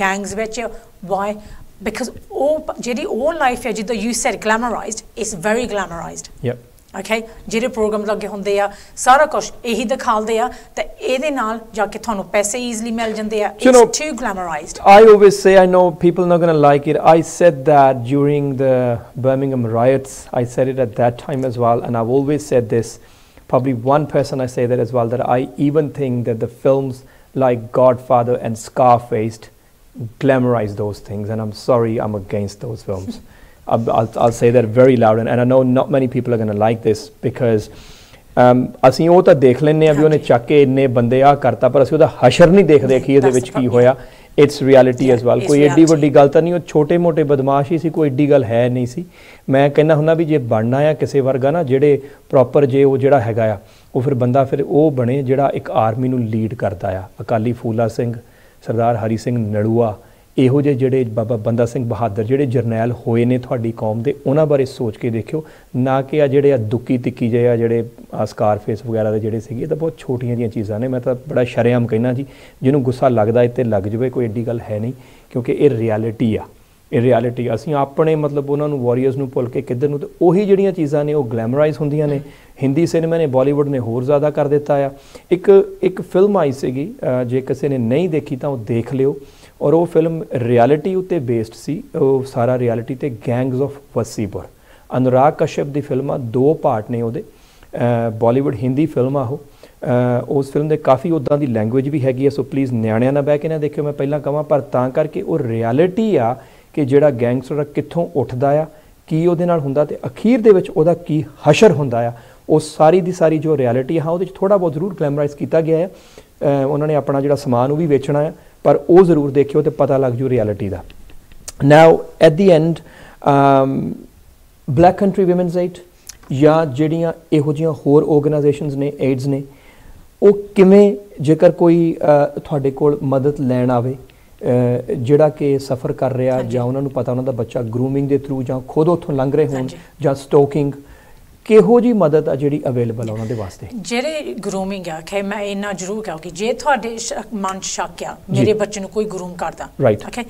ਗੈਂਗਸ ਵਿੱਚ ਵਾਈ ਬਿਕਾਜ਼ ਉਹ ਜਿਹੜੀ ਉਹ ਲਾਈਫ ਹੈ ਜਿੱਦਾਂ you said glamorised it's very glamorised okay ਜਿਹੜੇ ਪ੍ਰੋਗਰਾਮ ਲੱਗੇ ਹੁੰਦੇ ਆ ਸਾਰਾ ਕੁਝ ਇਹੀ ਦਿਖਾਉਂਦੇ ਆ ਤੇ ਇਹਦੇ ਨਾਲ ਜਾ ਕੇ ਤੁਹਾਨੂੰ ਪੈਸੇ ਈਜ਼ੀਲੀ ਮਿਲ ਜਾਂਦੇ ਆ it's too glamorized. I always say, I know people are not going to like it, I said that during the Birmingham riots, I said it at that time as well, and I've always said this, probably one person I say that as well, that I even think that the films like Godfather and Scarface glamorize those things, and I'm sorry, I'm against those films. I'll say that very loud, and I know not many people are going to like this because ਅਸੀਂ ਉਹ ਤਾਂ ਦੇਖ ਲੈਂਦੇ ਆ ਵੀ ਉਹਨੇ ਚੱਕ ਕੇ ਇੰਨੇ ਬੰਦੇ ਆ ਕਰਤਾ ਪਰ ਅਸੀਂ ਉਹਦਾ ਹਸ਼ਰ ਨਹੀਂ ਦੇਖਦੇ ਕਿ ਇਹਦੇ ਵਿੱਚ ਕੀ ਹੋਇਆ ਇਟਸ ਰਿਐਲਿਟੀ ਐਜ਼ ਵੈਲ ਕੋਈ ਏਡੀ ਵੱਡੀ ਗੱਲ ਤਾਂ ਨਹੀਂ ਉਹ ਛੋਟੇ ਮੋਟੇ ਬਦਮਾਸ਼ ਹੀ ਸੀ ਕੋਈ ਏਡੀ ਗੱਲ ਹੈ ਨਹੀਂ ਸੀ ਮੈਂ ਕਹਿੰਦਾ ਹੁੰਦਾ ਵੀ ਜੇ ਬਣਨਾ ਆ ਕਿਸੇ ਵਰਗਾ ਨਾ ਜਿਹੜੇ ਪ੍ਰੋਪਰ ਜੇ ਉਹ ਜਿਹੜਾ ਹੈਗਾ ਆ ਉਹ ਫਿਰ ਬੰਦਾ ਫਿਰ ਉਹ ਬਣੇ ਜਿਹੜਾ ਇੱਕ ਆਰਮੀ ਨੂੰ ਲੀਡ ਕਰਦਾ ਆ ਅਕਾਲੀ ਫੂਲਾ ਸਿੰਘ ਸਰਦਾਰ ਹਰੀ ਸਿੰਘ ਨਲੂਆ ਇਹੋ ਜਿਹੇ ਜਿਹੜੇ ਬਾਬਾ ਬੰਦਾ ਸਿੰਘ ਬਹਾਦਰ ਜਿਹੜੇ ਜਰਨੈਲ ਹੋਏ ਨੇ ਤੁਹਾਡੀ ਕੌਮ ਦੇ ਉਹਨਾਂ ਬਾਰੇ ਸੋਚ ਕੇ ਦੇਖਿਓ ਨਾ ਕਿ ਆ ਜਿਹੜੇ ਆ ਦੁੱਕੀ ਤਿੱਕੀ ਜਿਹੇ ਆ ਜਿਹੜੇ ਸਕਾਰਫੇਸ ਵਗੈਰਾ ਦੇ ਜਿਹੜੇ ਸੀਗੇ ਇਹ ਤਾਂ ਬਹੁਤ ਛੋਟੀਆਂ ਜਿਹੀਆਂ ਚੀਜ਼ਾਂ ਨੇ ਮੈਂ ਤਾਂ ਬੜਾ ਸ਼ਰੇਆਮ ਕਹਿਣਾ ਜੀ ਜਿਹਨੂੰ ਗੁੱਸਾ ਲੱਗਦਾ ਇਹ 'ਤੇ ਲੱਗ ਜਾਵੇ ਕੋਈ ਐਡੀ ਗੱਲ ਹੈ ਨਹੀਂ ਕਿਉਂਕਿ ਇਹ ਰਿਐਲਿਟੀ ਆ ਇਹ ਰਿਐਲਿਟੀ ਅਸੀਂ ਆਪਣੇ ਮਤਲਬ ਉਹਨਾਂ ਨੂੰ ਵਾਰੀਅਰਸ ਨੂੰ ਭੁੱਲ ਕੇ ਕਿੱਧਰ ਨੂੰ ਤੇ ਉਹੀ ਜਿਹੜੀਆਂ ਚੀਜ਼ਾਂ ਨੇ ਉਹ ਗਲੈਮਰਾਈਜ਼ ਹੁੰਦੀਆਂ ਨੇ ਹਿੰਦੀ ਸਿਨੇਮਾ ਨੇ ਬਾਲੀਵੁੱਡ ਨੇ ਹੋਰ ਜ਼ਿਆਦਾ ਕਰ ਦਿੱਤਾ ਆ ਇੱਕ ਫਿਲਮ ਆਈ ਸੀਗੀ ਜੇ ਕਿਸੇ ਨੇ ਨਹੀਂ ਦੇਖੀ ਤਾਂ ਉਹ ਦੇਖ ਲਿਓ ਔਰ ਉਹ ਫਿਲਮ ਰਿਐਲਿਟੀ ਉੱਤੇ ਬੇਸਡ ਸੀ ਉਹ ਸਾਰਾ ਰਿਐਲਿਟੀ ਤੇ gangs of ਵਸੀਪੁਰ Anurag Kashyap the film ਆ 2 ਪਾਰਟ ਨੇ ਉਹਦੇ ਬਾਲੀਵੁੱਡ ਹਿੰਦੀ ਫਿਲਮ ਆ ਉਹ ਉਸ ਫਿਲਮ ਦੇ ਕਾਫੀ ਉੱਦਾਂ ਦੀ ਲੈਂਗੁਏਜ ਵੀ ਹੈਗੀ ਆ ਸੋ ਪਲੀਜ਼ ਨਿਆਣਿਆਂ ਨਾਲ ਬਹਿ ਕੇ ਨਾ ਦੇਖਿਓ ਮੈਂ ਪਹਿਲਾਂ ਕਹਾਂ ਪਰ ਤਾਂ ਕਰਕੇ ਉਹ ਰਿਐਲਿਟੀ ਆ ਕਿ ਜਿਹੜਾ ਗੈਂਗਸਟਰ ਕਿੱਥੋਂ ਉੱਠਦਾ ਆ ਕੀ ਉਹਦੇ ਨਾਲ ਹੁੰਦਾ ਤੇ ਅਖੀਰ ਦੇ ਵਿੱਚ ਉਹਦਾ ਕੀ ਹਸ਼ਰ ਹੁੰਦਾ ਆ ਉਹ ਸਾਰੀ ਦੀ ਸਾਰੀ ਜੋ ਰਿਐਲਿਟੀ ਹਾਂ ਉਹਦੇ 'ਚ ਥੋੜ੍ਹਾ ਬਹੁਤ ਜ਼ਰੂਰ ਗਲੈਮਰਾਈਜ਼ ਕੀਤਾ ਗਿਆ ਹੈ ਉਹਨਾਂ ਨੇ ਆਪਣਾ ਜਿਹੜਾ ਸਮਾਨ ਉਹ ਵੀ ਵੇਚਣਾ ਆ ਪਰ ਉਹ ਜ਼ਰੂਰ ਦੇਖਿਓ ਤੇ ਪਤਾ ਲੱਗ ਜੂ reality the now at the and black country women's aid ਜਾਂ ਜਿਹੜੀਆਂ ਇਹੋ ਜਿਹੀਆਂ ਹੋਰ ਆਰਗੇਨਾਈਜੇਸ਼ਨਸ ਨੇ ਏਡਸ ਨੇ ਉਹ ਕਿਵੇਂ ਜੇਕਰ ਕੋਈ ਤੁਹਾਡੇ ਕੋਲ ਮਦਦ ਲੈਣ ਆਵੇ ਜਿਹੜਾ ਕਿ ਸਫ਼ਰ ਕਰ ਰਿਹਾ ਜਾਂ ਉਹਨਾਂ ਨੂੰ ਪਤਾ ਉਹਨਾਂ ਦਾ ਬੱਚਾ ਗਰੂਮਿੰਗ ਦੇ ਥਰੂ ਜਾਂ ਖੁਦ ਉੱਥੋਂ ਲੰਘ ਰਹੇ ਹੋਣ ਜਾਂ ਸਟੋਕਿੰਗ ਕਿਹੋ ਜੀ ਮਦਦ ਆ ਜਿਹੜੀ ਅਵੇਲੇਬਲ ਆ ਉਹਨਾਂ ਦੇ ਵਾਸਤੇ ਜਿਹੜੇ ਗਰੂਮਿੰਗ ਆ ਕਿ ਮੈਂ ਇੰਨਾ ਜ਼ਰੂਰ ਕਹਾਂ ਕਿ ਜੇ ਤੁਹਾਡੇ ਮਨ 'ਚ ਸ਼ੱਕ ਆ ਮੇਰੇ ਬੱਚੇ ਨੂੰ ਕੋਈ ਗਰੂਮ ਕਰਦਾ ਓਕੇ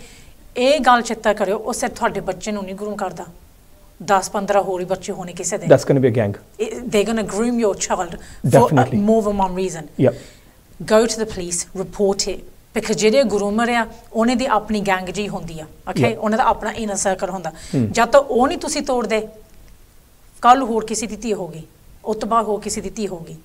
ਇਹ ਗੱਲ ਚੇਤਾ ਕਰਿਓ ਉਹ ਸਿਰਫ ਤੁਹਾਡੇ ਬੱਚੇ ਨੂੰ ਨਹੀਂ ਗਰੂਮ ਕਰਦਾ 10-15 ਹੋਰ ਹੀ ਬੱਚੇ ਹੋਣੇ ਕਿਸੇ ਦੇ that's going to be a gang they're going to groom your child for more than one reason go to the police report it because ਜਿਹੜੇ ਗਰੂਮਰ ਆ ਉਹਨੇ ਦੀ ਆਪਣੀ ਗੈਂਗ ਜੀ ਹੁੰਦੀ ਆ ਓਕੇ ਉਹਨਾਂ ਦਾ ਆਪਣਾ ਇਨਰ ਸਰਕਲ ਹੁੰਦਾ ਜਦ ਤੱਕ ਉਹ ਨਹੀਂ ਤੁਸੀਂ ਤੋੜਦੇ ਕੱਲ ਹੋਰ ਕਿਸੇ ਦੀ ਧੀ ਹੋਗੀ ਉਸ ਤੋਂ ਬਾਅਦ ਹੋਰ ਕਿਸੇ ਦੀ ਧੀ ਹੋਗੀ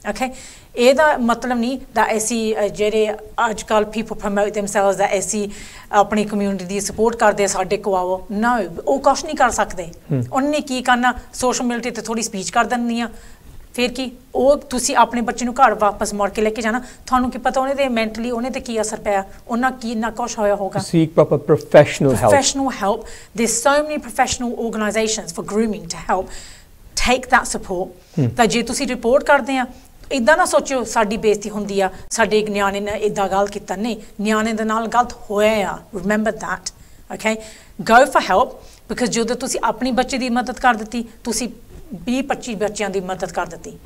ਓਕੇ ਇਹਦਾ ਮਤਲਬ ਨਹੀਂ ਦਾ ਅਸੀਂ ਜਿਹੜੇ ਅੱਜ ਕੱਲ੍ਹ ਪੀਪਲ ਪ੍ਰਮੋਟ ਦੈਮਸੈਲਵਸ ਦਾ ਅਸੀਂ ਆਪਣੀ ਕਮਿਊਨਿਟੀ ਦੀ ਸਪੋਰਟ ਕਰਦੇ ਸਾਡੇ ਕੋ ਆਓ ਨਾ ਉਹ ਕੁਛ ਨਹੀਂ ਕਰ ਸਕਦੇ ਉਹਨੇ ਕੀ ਕਰਨਾ ਸੋਸ਼ਲ ਮੀਡੀਆ 'ਤੇ ਥੋੜ੍ਹੀ ਸਪੀਚ ਕਰ ਦਿੰਦੀ ਆ ਫਿਰ ਕੀ ਉਹ ਤੁਸੀਂ ਆਪਣੇ ਬੱਚੇ ਨੂੰ ਘਰ ਵਾਪਸ ਮੁੜ ਕੇ ਲੈ ਕੇ ਜਾਣਾ ਤੁਹਾਨੂੰ ਕੀ ਪਤਾ ਉਹਨੇ ਤੇ ਮੈਂਟਲੀ ਉਹਨੇ ਤੇ ਕੀ ਅਸਰ ਪਿਆ ਉਹਨਾਂ ਕੀ ਨਾ ਕੁਛ ਹੋਇਆ ਹੋਗਾ seek proper professional help there's so many professional organizations for grooming to help take that support ਤਾਂ ਜੇ ਤੁਸੀਂ ਰਿਪੋਰਟ ਕਰਦੇ ਆ ਇੱਦਾਂ ਨਾ ਸੋਚੋ ਸਾਡੀ ਬੇਇੱਜ਼ਤੀ ਹੁੰਦੀ ਆ ਸਾਡੇ ਇੱਕ ਨਿਆਣੇ ਨੇ ਇੱਦਾਂ ਗੱਲ ਕੀਤਾ ਨਹੀਂ ਨਿਆਣੇ ਦੇ ਨਾਲ ਗਲਤ ਹੋਇਆ ਆ remember that okay go for help because ਜਦੋਂ ਤੁਸੀਂ ਆਪਣੀ ਬੱਚੇ ਦੀ ਮਦਦ ਕਰ ਦਿੱਤੀ ਤੁਸੀਂ 20-25 ਬੱਚਿਆਂ ਦੀ ਮਦਦ ਕਰ ਦਿੱਤੀ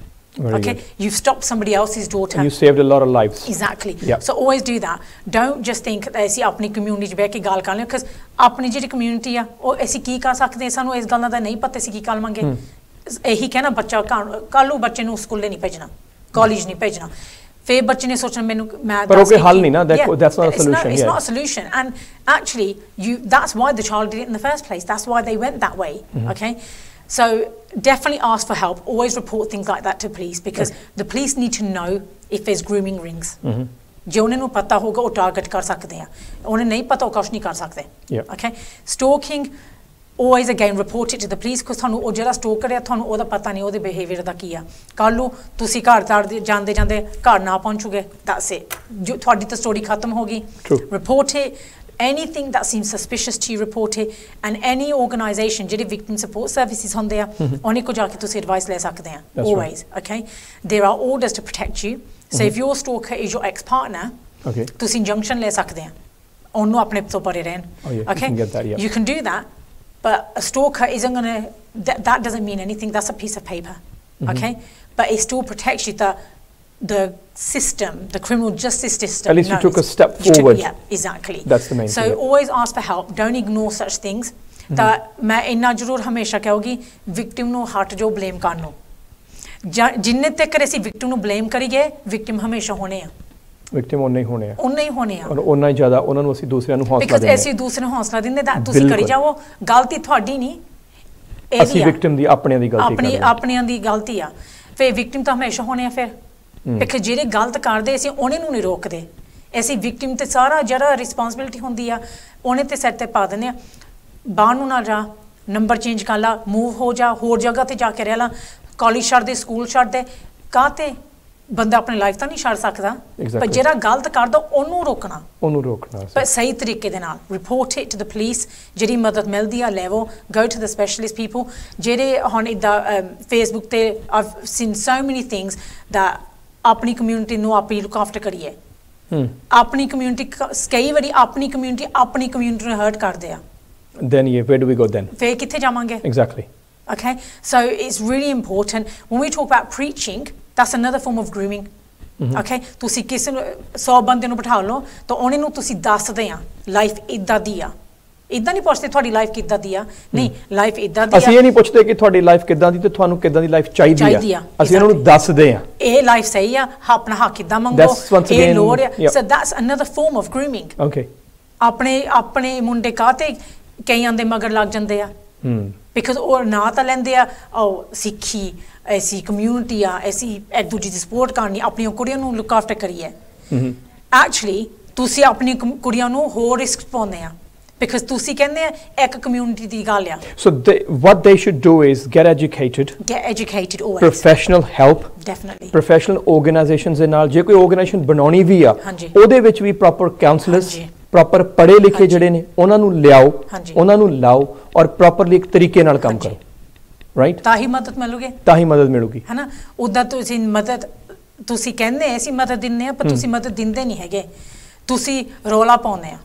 okay you've stopped somebody else's daughter you saved a lot of lives exactly so always do that don't just think that ਅਸੀਂ ਆਪਣੀ ਕਮਿਊਨਿਟੀ 'ਚ ਬਹਿ ਕੇ ਗੱਲ ਕਰ ਲਿਓ because ਆਪਣੀ ਜਿਹੜੀ ਕਮਿਊਨਿਟੀ ਆ ਉਹ ਅਸੀਂ ਕੀ ਕਰ ਸਕਦੇ ਸਾਨੂੰ ਇਸ ਗੱਲਾਂ ਦਾ ਨਹੀਂ ਪਤਾ ਸੀ ਕੀ ਕਰ ਲਵਾਂਗੇ ਇਹੀ ਕਹਿਣਾ ਬੱਚਾ ਕੱਲ੍ਹ ਨੂੰ ਬੱਚੇ ਨੂੰ ਸਕੂਲੇ ਨਹੀਂ ਭੇਜਣਾ ਕਾਲਜ ਨਹੀਂ ਭੇਜਣਾ ਫਿਰ ਬੱਚੇ ਨੇ ਸੋਚਣਾ ਮੈਨੂੰ ਮੈਂ ਪਰ ਉਹ ਕੋਈ ਹੱਲ ਨਹੀਂ ਨਾ that's not a solution it's not a solution and actually that's why the child did it in the first place that's why they went that way okay so definitely ask for help always report things like that to police because the police need to know if there's grooming rings ਜੇ ਉਹਨਾਂ ਨੂੰ ਪਤਾ ਹੋਗਾ ਉਹ ਟਾਰਗੇਟ ਕਰ ਸਕਦੇ ਆ ਉਹਨੇ ਨਹੀਂ ਪਤਾ ਉਹ ਕੁਛ ਨਹੀਂ ਕਰ ਸਕਦੇ okay stalking always again report it to the police because ਤੁਹਾਨੂੰ ਉਹ ਜਿਹੜਾ ਸਟੋਕ ਕਰਿਆ ਤੁਹਾਨੂੰ ਉਹਦਾ ਪਤਾ ਨਹੀਂ ਉਹਦੇ ਬਿਹੇਵੀਅਰ ਦਾ ਕੀ ਆ ਕੱਲ੍ਹ ਨੂੰ ਤੁਸੀਂ ਘਰ ਜਾਂਦੇ ਜਾਂਦੇ ਘਰ ਨਾ ਪਹੁੰਚੋਗੇ that's it ਜੋ ਤੁਹਾਡੀ ਤਾਂ ਸਟੋਰੀ ਖਤਮ ਹੋ ਗਈ report it anything that seems suspicious to you report it and any organisation ਜਿਹੜੇ victim support services ਹੁੰਦੇ ਆ ਉਹਨੇ ਕੋ ਜਾ ਕੇ ਤੁਸੀਂ advice ਲੈ ਸਕਦੇ ਆ always okay there are orders to protect you so if your stalker is your ex-partner ਤੁਸੀਂ injunction ਲੈ ਸਕਦੇ ਆ ਉਹਨੂੰ ਆਪਣੇ ਤੋਂ ਪਰੇ ਰਹਿਣ okay you can do that but a stalker isn't going to that doesn't mean anything that's a piece of paper okay but it still protects you that the system, the criminal justice system. At least you took a step forward. Yeah, exactly. That's the main thing. So always ask for help. Don't ignore such things. ਤਾਂ ਮੈਂ ਇੰਨਾ ਜ਼ਰੂਰ ਹਮੇਸ਼ਾ ਕਹਾਂਗੀ ਵਿਕਟਿਮ ਨੂੰ ਹਟ ਜੋ ਬਲੇਮ ਕਰਨ ਨੂੰ ਜਿੰਨੇ ਤੱਕ ਅਸੀਂ ਵਿਕਟਿਮ ਨੂੰ ਬਲੇਮ ਕਰੀਏ ਵਿਕਟਿਮ ਹਮੇਸ਼ਾ ਹੋਣੇ ਆ ਵਿਕਟਿਮ ਉਹਨੇ ਹੀ ਹੋਣੇ ਆ ਔਰ ਉਹਨਾਂ ਹੀ ਜ਼ਿਆਦਾ ਉਹਨਾਂ ਨੂੰ ਅਸੀਂ ਦੂਸਰਿਆਂ ਨੂੰ ਹੌਸਲਾ ਦਿੰਦੇ ਅਸੀਂ ਦੂਸਰਿਆਂ ਨੂੰ ਹੌਸਲਾ ਦਿੰਦੇ ਤਾਂ ਤੁਸੀਂ ਕਰੀ ਜਾਓ ਗਲਤੀ ਤੁਹਾਡੀ ਨਹੀਂ ਅਸੀਂ ਵਿਕਟਿਮ ਦੀ ਆਪਣਿਆਂ ਦੀ ਗਲਤੀ ਆਪਣਿਆਂ ਦੀ ਗਲਤੀ ਆ ਫਿਰ ਵਿਕਟਿਮ ਤਾਂ ਹਮੇਸ਼ਾ ਹੋਣੇ ਆ ਫਿਰ ਬਿਕਾਜ਼ ਜਿਹੜੇ ਗਲਤ ਕਰਦੇ ਅਸੀਂ ਉਹਨੇ ਨੂੰ ਨਹੀਂ ਰੋਕਦੇ ਅਸੀਂ ਵਿਕਟਿਮ ਤੇ ਸਾਰਾ ਜਿਹੜਾ ਰਿਸਪੌਂਸਿਬਿਲਿਟੀ ਹੁੰਦੀ ਆ ਉਹਨੇ ਤੇ ਸਿਰ ਤੇ ਪਾ ਦਿੰਦੇ ਆ ਬਾਹਰ ਨੂੰ ਨਾ ਜਾ ਨੰਬਰ ਚੇਂਜ ਕਰ ਲਾ ਮੂਵ ਹੋ ਜਾ ਹੋਰ ਜਗ੍ਹਾ ਤੇ ਜਾ ਕੇ ਰਹਿ ਲਾ ਕਾਲਜ ਛੱਡ ਦੇ ਸਕੂਲ ਛੱਡ ਦੇ ਕਾਹਤੇ ਬੰਦਾ ਆਪਣੀ ਲਾਈਫ ਤਾਂ ਨਹੀਂ ਛੱਡ ਸਕਦਾ ਪਰ ਜਿਹੜਾ ਗਲਤ ਕਰਦਾ ਉਹਨੂੰ ਰੋਕਣਾ ਪਰ ਸਹੀ ਤਰੀਕੇ ਦੇ ਨਾਲ report it to the police ਜਿਹੜੀ ਮਦਦ ਮਿਲਦੀ ਆ ਲੈਵੋ go to the specialist people ਜਿਹੜੇ ਹੁਣ ਇੱਦਾਂ ਫੇਸਬੁੱਕ ਤੇ ਆਈਵ ਸੀਨ ਸੋ ਮੈਨੀ ਥਿੰਗਸ ਦਾ ਆਪਣੀ ਕਮਿਊਨਿਟੀ ਨੂੰ ਆਪੇ ਲੁੱਕ ਆਫਟਰ ਕਰੀਏ ਆਪਣੀ ਕਮਿਊਨਿਟੀ ਕਈ ਵਾਰੀ ਆਪਣੀ ਕਮਿਊਨਿਟੀ ਨੂੰ ਹਰਟ ਕਰਦੇ ਆ then where do we go then ਫਿਰ ਕਿੱਥੇ ਜਾਵਾਂਗੇ exactly okay so it's really important when we talk about preaching that's another form of grooming okay ਤੁਸੀਂ ਕਿਸੇ ਨੂੰ 100 ਬੰਦੇ ਨੂੰ ਬਿਠਾ ਲਓ ਤਾਂ ਉਹਨਾਂ ਨੂੰ ਤੁਸੀਂ ਦੱਸਦੇ ਆ ਲਾਈਫ ਇਦਾਂ ਦੀ ਆ ਇਦਾਂ ਨਹੀਂ ਪੁੱਛਦੇ ਤੁਹਾਡੀ ਲਾਈਫ ਕਿੱਦਾਂ ਦੀ ਆ ਨਹੀਂ ਲਾਈਫ ਇਦਾਂ ਦੀ ਆ ਅਸੀਂ ਇਹ ਨਹੀਂ ਪੁੱਛਦੇ ਕਿ ਤੁਹਾਡੀ ਲਾਈਫ ਕਿੱਦਾਂ ਦੀ ਤੇ ਤੁਹਾਨੂੰ ਕਿੱਦਾਂ ਦੀ ਲਾਈਫ ਚਾਹੀਦੀ ਆ ਅਸੀਂ ਉਹਨਾਂ ਨੂੰ ਦੱਸਦੇ ਆ ਇਹ ਲਾਈਫ ਸਹੀ ਆ ਆਪਣਾ ਹੱਕ ਕਿੱਦਾਂ ਮੰਗੋ ਇਹ ਲੋੜ ਆ so that's another form of grooming okay ਆਪਣੇ ਮੁੰਡੇ ਕਾਤੇ ਕਈਆਂ ਦੇ ਮਗਰ ਲੱਗ ਜਾਂਦੇ ਆ ਬਿਕਾਜ਼ ਉਹ ਨਾ ਤਾਂ ਲੈਂਦੇ ਆ ਉਹ ਸਿੱਖੀ ਐਸੀ ਕਮਿਊਨਿਟੀ ਆ ਐਸੀ ਇੱਕ ਦੂਜੀ ਦੀ ਸਪੋਰਟ ਕਰਨੀ ਆਪਣੀਆਂ ਕੁੜੀਆਂ ਨੂੰ ਲੁੱਕ ਆਫਟਰ ਕਰੀਏ ਐਕਚੁਅਲੀ ਤੁਸੀਂ ਆਪਣੀ ਕੁੜੀਆਂ ਨੂੰ ਹੋਰ ਰਿਸਕ ਪਾਉਂਦੇ ਆ because ਤੁਸੀਂ ਕਹਿੰਦੇ ਆ ਇੱਕ ਕਮਿਊਨਿਟੀ ਦੀ ਗੱਲ ਆ so what they should do is get educated always professional help definitely professional organizations ਦੇ ਨਾਲ ਜੇ ਕੋਈ ਆਰਗੇਨਾਈਜੇਸ਼ਨ ਬਣਾਉਣੀ ਵੀ ਆ ਉਹਦੇ ਵਿੱਚ ਵੀ ਪ੍ਰੋਪਰ ਕਾਉਂਸਲਰਸ ਪ੍ਰੋਪਰ ਪੜ੍ਹੇ ਲਿਖੇ ਜਿਹੜੇ ਨੇ ਉਹਨਾਂ ਨੂੰ ਲਿਆਓ ਉਹਨਾਂ ਨੂੰ ਲਾਓ ਔਰ ਪ੍ਰੋਪਰਲੀ ਇੱਕ ਤਰੀਕੇ ਨਾਲ ਕੰਮ ਕਰੋ ਰਾਈਟ ਤਾਂ ਹੀ ਮਦਦ ਮਿਲੂਗੀ ਹੈ ਨਾ ਉਦਾਂ ਤੁਸੀਂ ਮਦਦ ਤੁਸੀਂ ਕਹਿੰਦੇ ਅਸੀਂ ਮਦਦ ਦਿੰਦੇ ਆ ਪਰ ਤੁਸੀਂ ਮਦਦ ਦਿੰਦੇ ਨਹੀਂ ਹੈਗੇ ਤੁਸੀਂ ਰੌਲਾ ਪਾਉਂਦੇ ਆ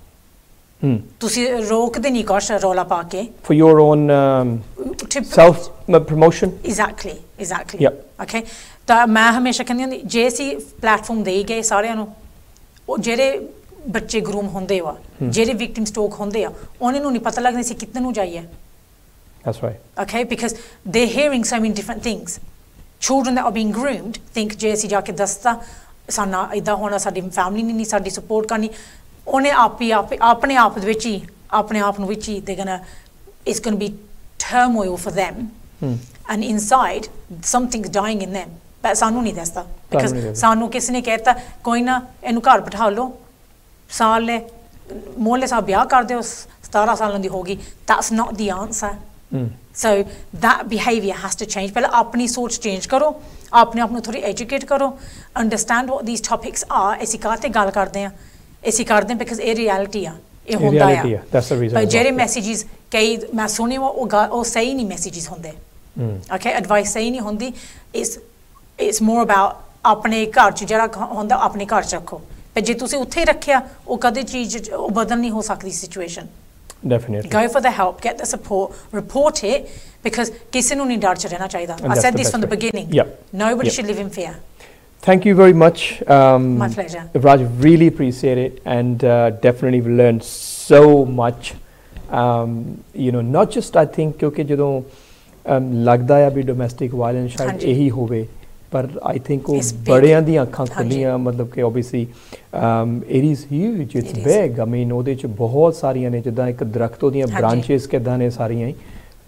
ਤੁਸੀਂ ਰੋਕਦੇ ਨਹੀਂ ਕੁਛ ਰੌਲਾ ਪਾ ਕੇ for your own self promotion exactly okay ਤਾਂ ਮੈਂ ਹਮੇਸ਼ਾ ਕਹਿੰਦੀ ਹੁੰਦੀ ਜੇ ਅਸੀਂ ਪਲੇਟਫਾਰਮ ਦੇ ਗਏ ਸਾਰਿਆਂ ਨੂੰ ਉਹ ਜਿਹੜੇ ਬੱਚੇ ਗਰੂਮ ਹੁੰਦੇ ਵਾ ਜਿਹੜੇ ਵਿਕਟਿਮ ਸਟੋਕ ਹੁੰਦੇ ਆ ਉਹਨਾਂ ਨੂੰ ਨਹੀਂ ਪਤਾ ਲੱਗਦਾ ਸੀ ਕਿੱਥੇ ਨੂੰ ਜਾਈਏ that's right okay because they're hearing so many different things children that are being groomed think ਜੇ ਅਸੀਂ ਜਾ ਕੇ ਦੱਸਦਾ ਸਾਨਾ ਇਦਾਂ ਹੋਣਾ ਸਾਡੀ ਫੈਮਿਲੀ ਨਹੀਂ ਸਾਡੀ ਸਪੋਰਟ ਕਰਨੀ ਉਹਨੇ ਆਪਣੇ ਆਪ ਦੇ ਵਿੱਚ ਹੀ ਆਪਣੇ ਆਪ ਨੂੰ ਵਿੱਚ ਹੀ they're gonna it's gonna be turmoil for them and inside something's dying in them but ਸਾਨੂੰ ਨਹੀਂ ਦੱਸਦਾ because ਸਾਨੂੰ ਕਿਸ ਨੇ ਕਹਿਤਾ ਕੋਈ ਨਾ ਇਹਨੂੰ ਘਰ ਬਿਠਾ ਲਓ ਸਾਲ ਲੈ ਮੋਲੇ ਸਾਹਿਬ ਵਿਆਹ ਕਰ ਦਿਓ 17 ਸਾਲਾਂ ਦੀ ਹੋਗੀ that's not the answer so that behavior has to change ਪਹਿਲਾਂ ਆਪਣੀ ਸੋਚ ਚੇਂਜ ਕਰੋ ਆਪਣੇ ਆਪ ਨੂੰ ਥੋੜੀ ਐਜੂਕੇਟ ਕਰੋ understand what these topics are ਅਸੀਂ ਕਾਹਤੇ ਗੱਲ ਕਰਦੇ ਆ ਅਸੀਂ ਕਰਦੇ ਬਿਕਾਜ਼ ਇਹ ਰਿਐਲਿਟੀ ਆ ਇਹ ਹੁੰਦਾ ਆ that's the reason but ਜਿਹੜੇ ਮੈਸੇजेस ਕਈ ਮੈਂ ਸੁਣੇ ਉਹ ਸਹੀ ਨਹੀਂ ਮੈਸੇजेस ਹੁੰਦੇ okay ਐਡਵਾਈਸ ਸਹੀ ਨਹੀਂ ਹੁੰਦੀ it's more about ਆਪਣੇ ਘਰ ਚ ਜਿਹੜਾ ਹੁੰਦਾ ਆਪਣੇ ਘਰ ਚ ਰੱਖੋ ਪਰ ਜੇ ਤੁਸੀਂ ਉੱਥੇ ਹੀ ਰੱਖਿਆ ਉਹ ਕਦੇ ਚੀਜ਼ ਉਹ ਬਦਲ ਨਹੀਂ ਹੋ ਸਕਦੀ situation definitely go for the help get the support report it because ਕਿਸੇ ਨੂੰ ਨਹੀਂ ਡਰ ਚ ਰਹਿਣਾ ਚਾਹੀਦਾ I said this from the beginning nobody should live in fear thank you very much my pleasure Raj really appreciate it and definitely learned so much you know not just I think ਕਿਉਂਕਿ ਜਦੋਂ ਲੱਗਦਾ ਆ ਵੀ ਡੋਮੈਸਟਿਕ ਵਾਇਲੈਂਸ ਸ਼ਾਇਦ ਇਹੀ ਹੋਵੇ ਪਰ I think ਉਹ ਬੜਿਆਂ ਦੀਆਂ ਅੱਖਾਂ ਖੁੱਲੀਆਂ ਮਤਲਬ ਕਿ obviously it is huge it's big I mean ਉਹਦੇ ਚ ਬਹੁਤ ਸਾਰੀਆਂ ਨੇ ਜਿੱਦਾਂ ਇੱਕ ਦਰਖਤ ਉਹਦੀਆਂ ਬ੍ਰਾਂਚੇਸ ਕਿੱਦਾਂ ਨੇ ਸਾਰੀਆਂ ਹੀ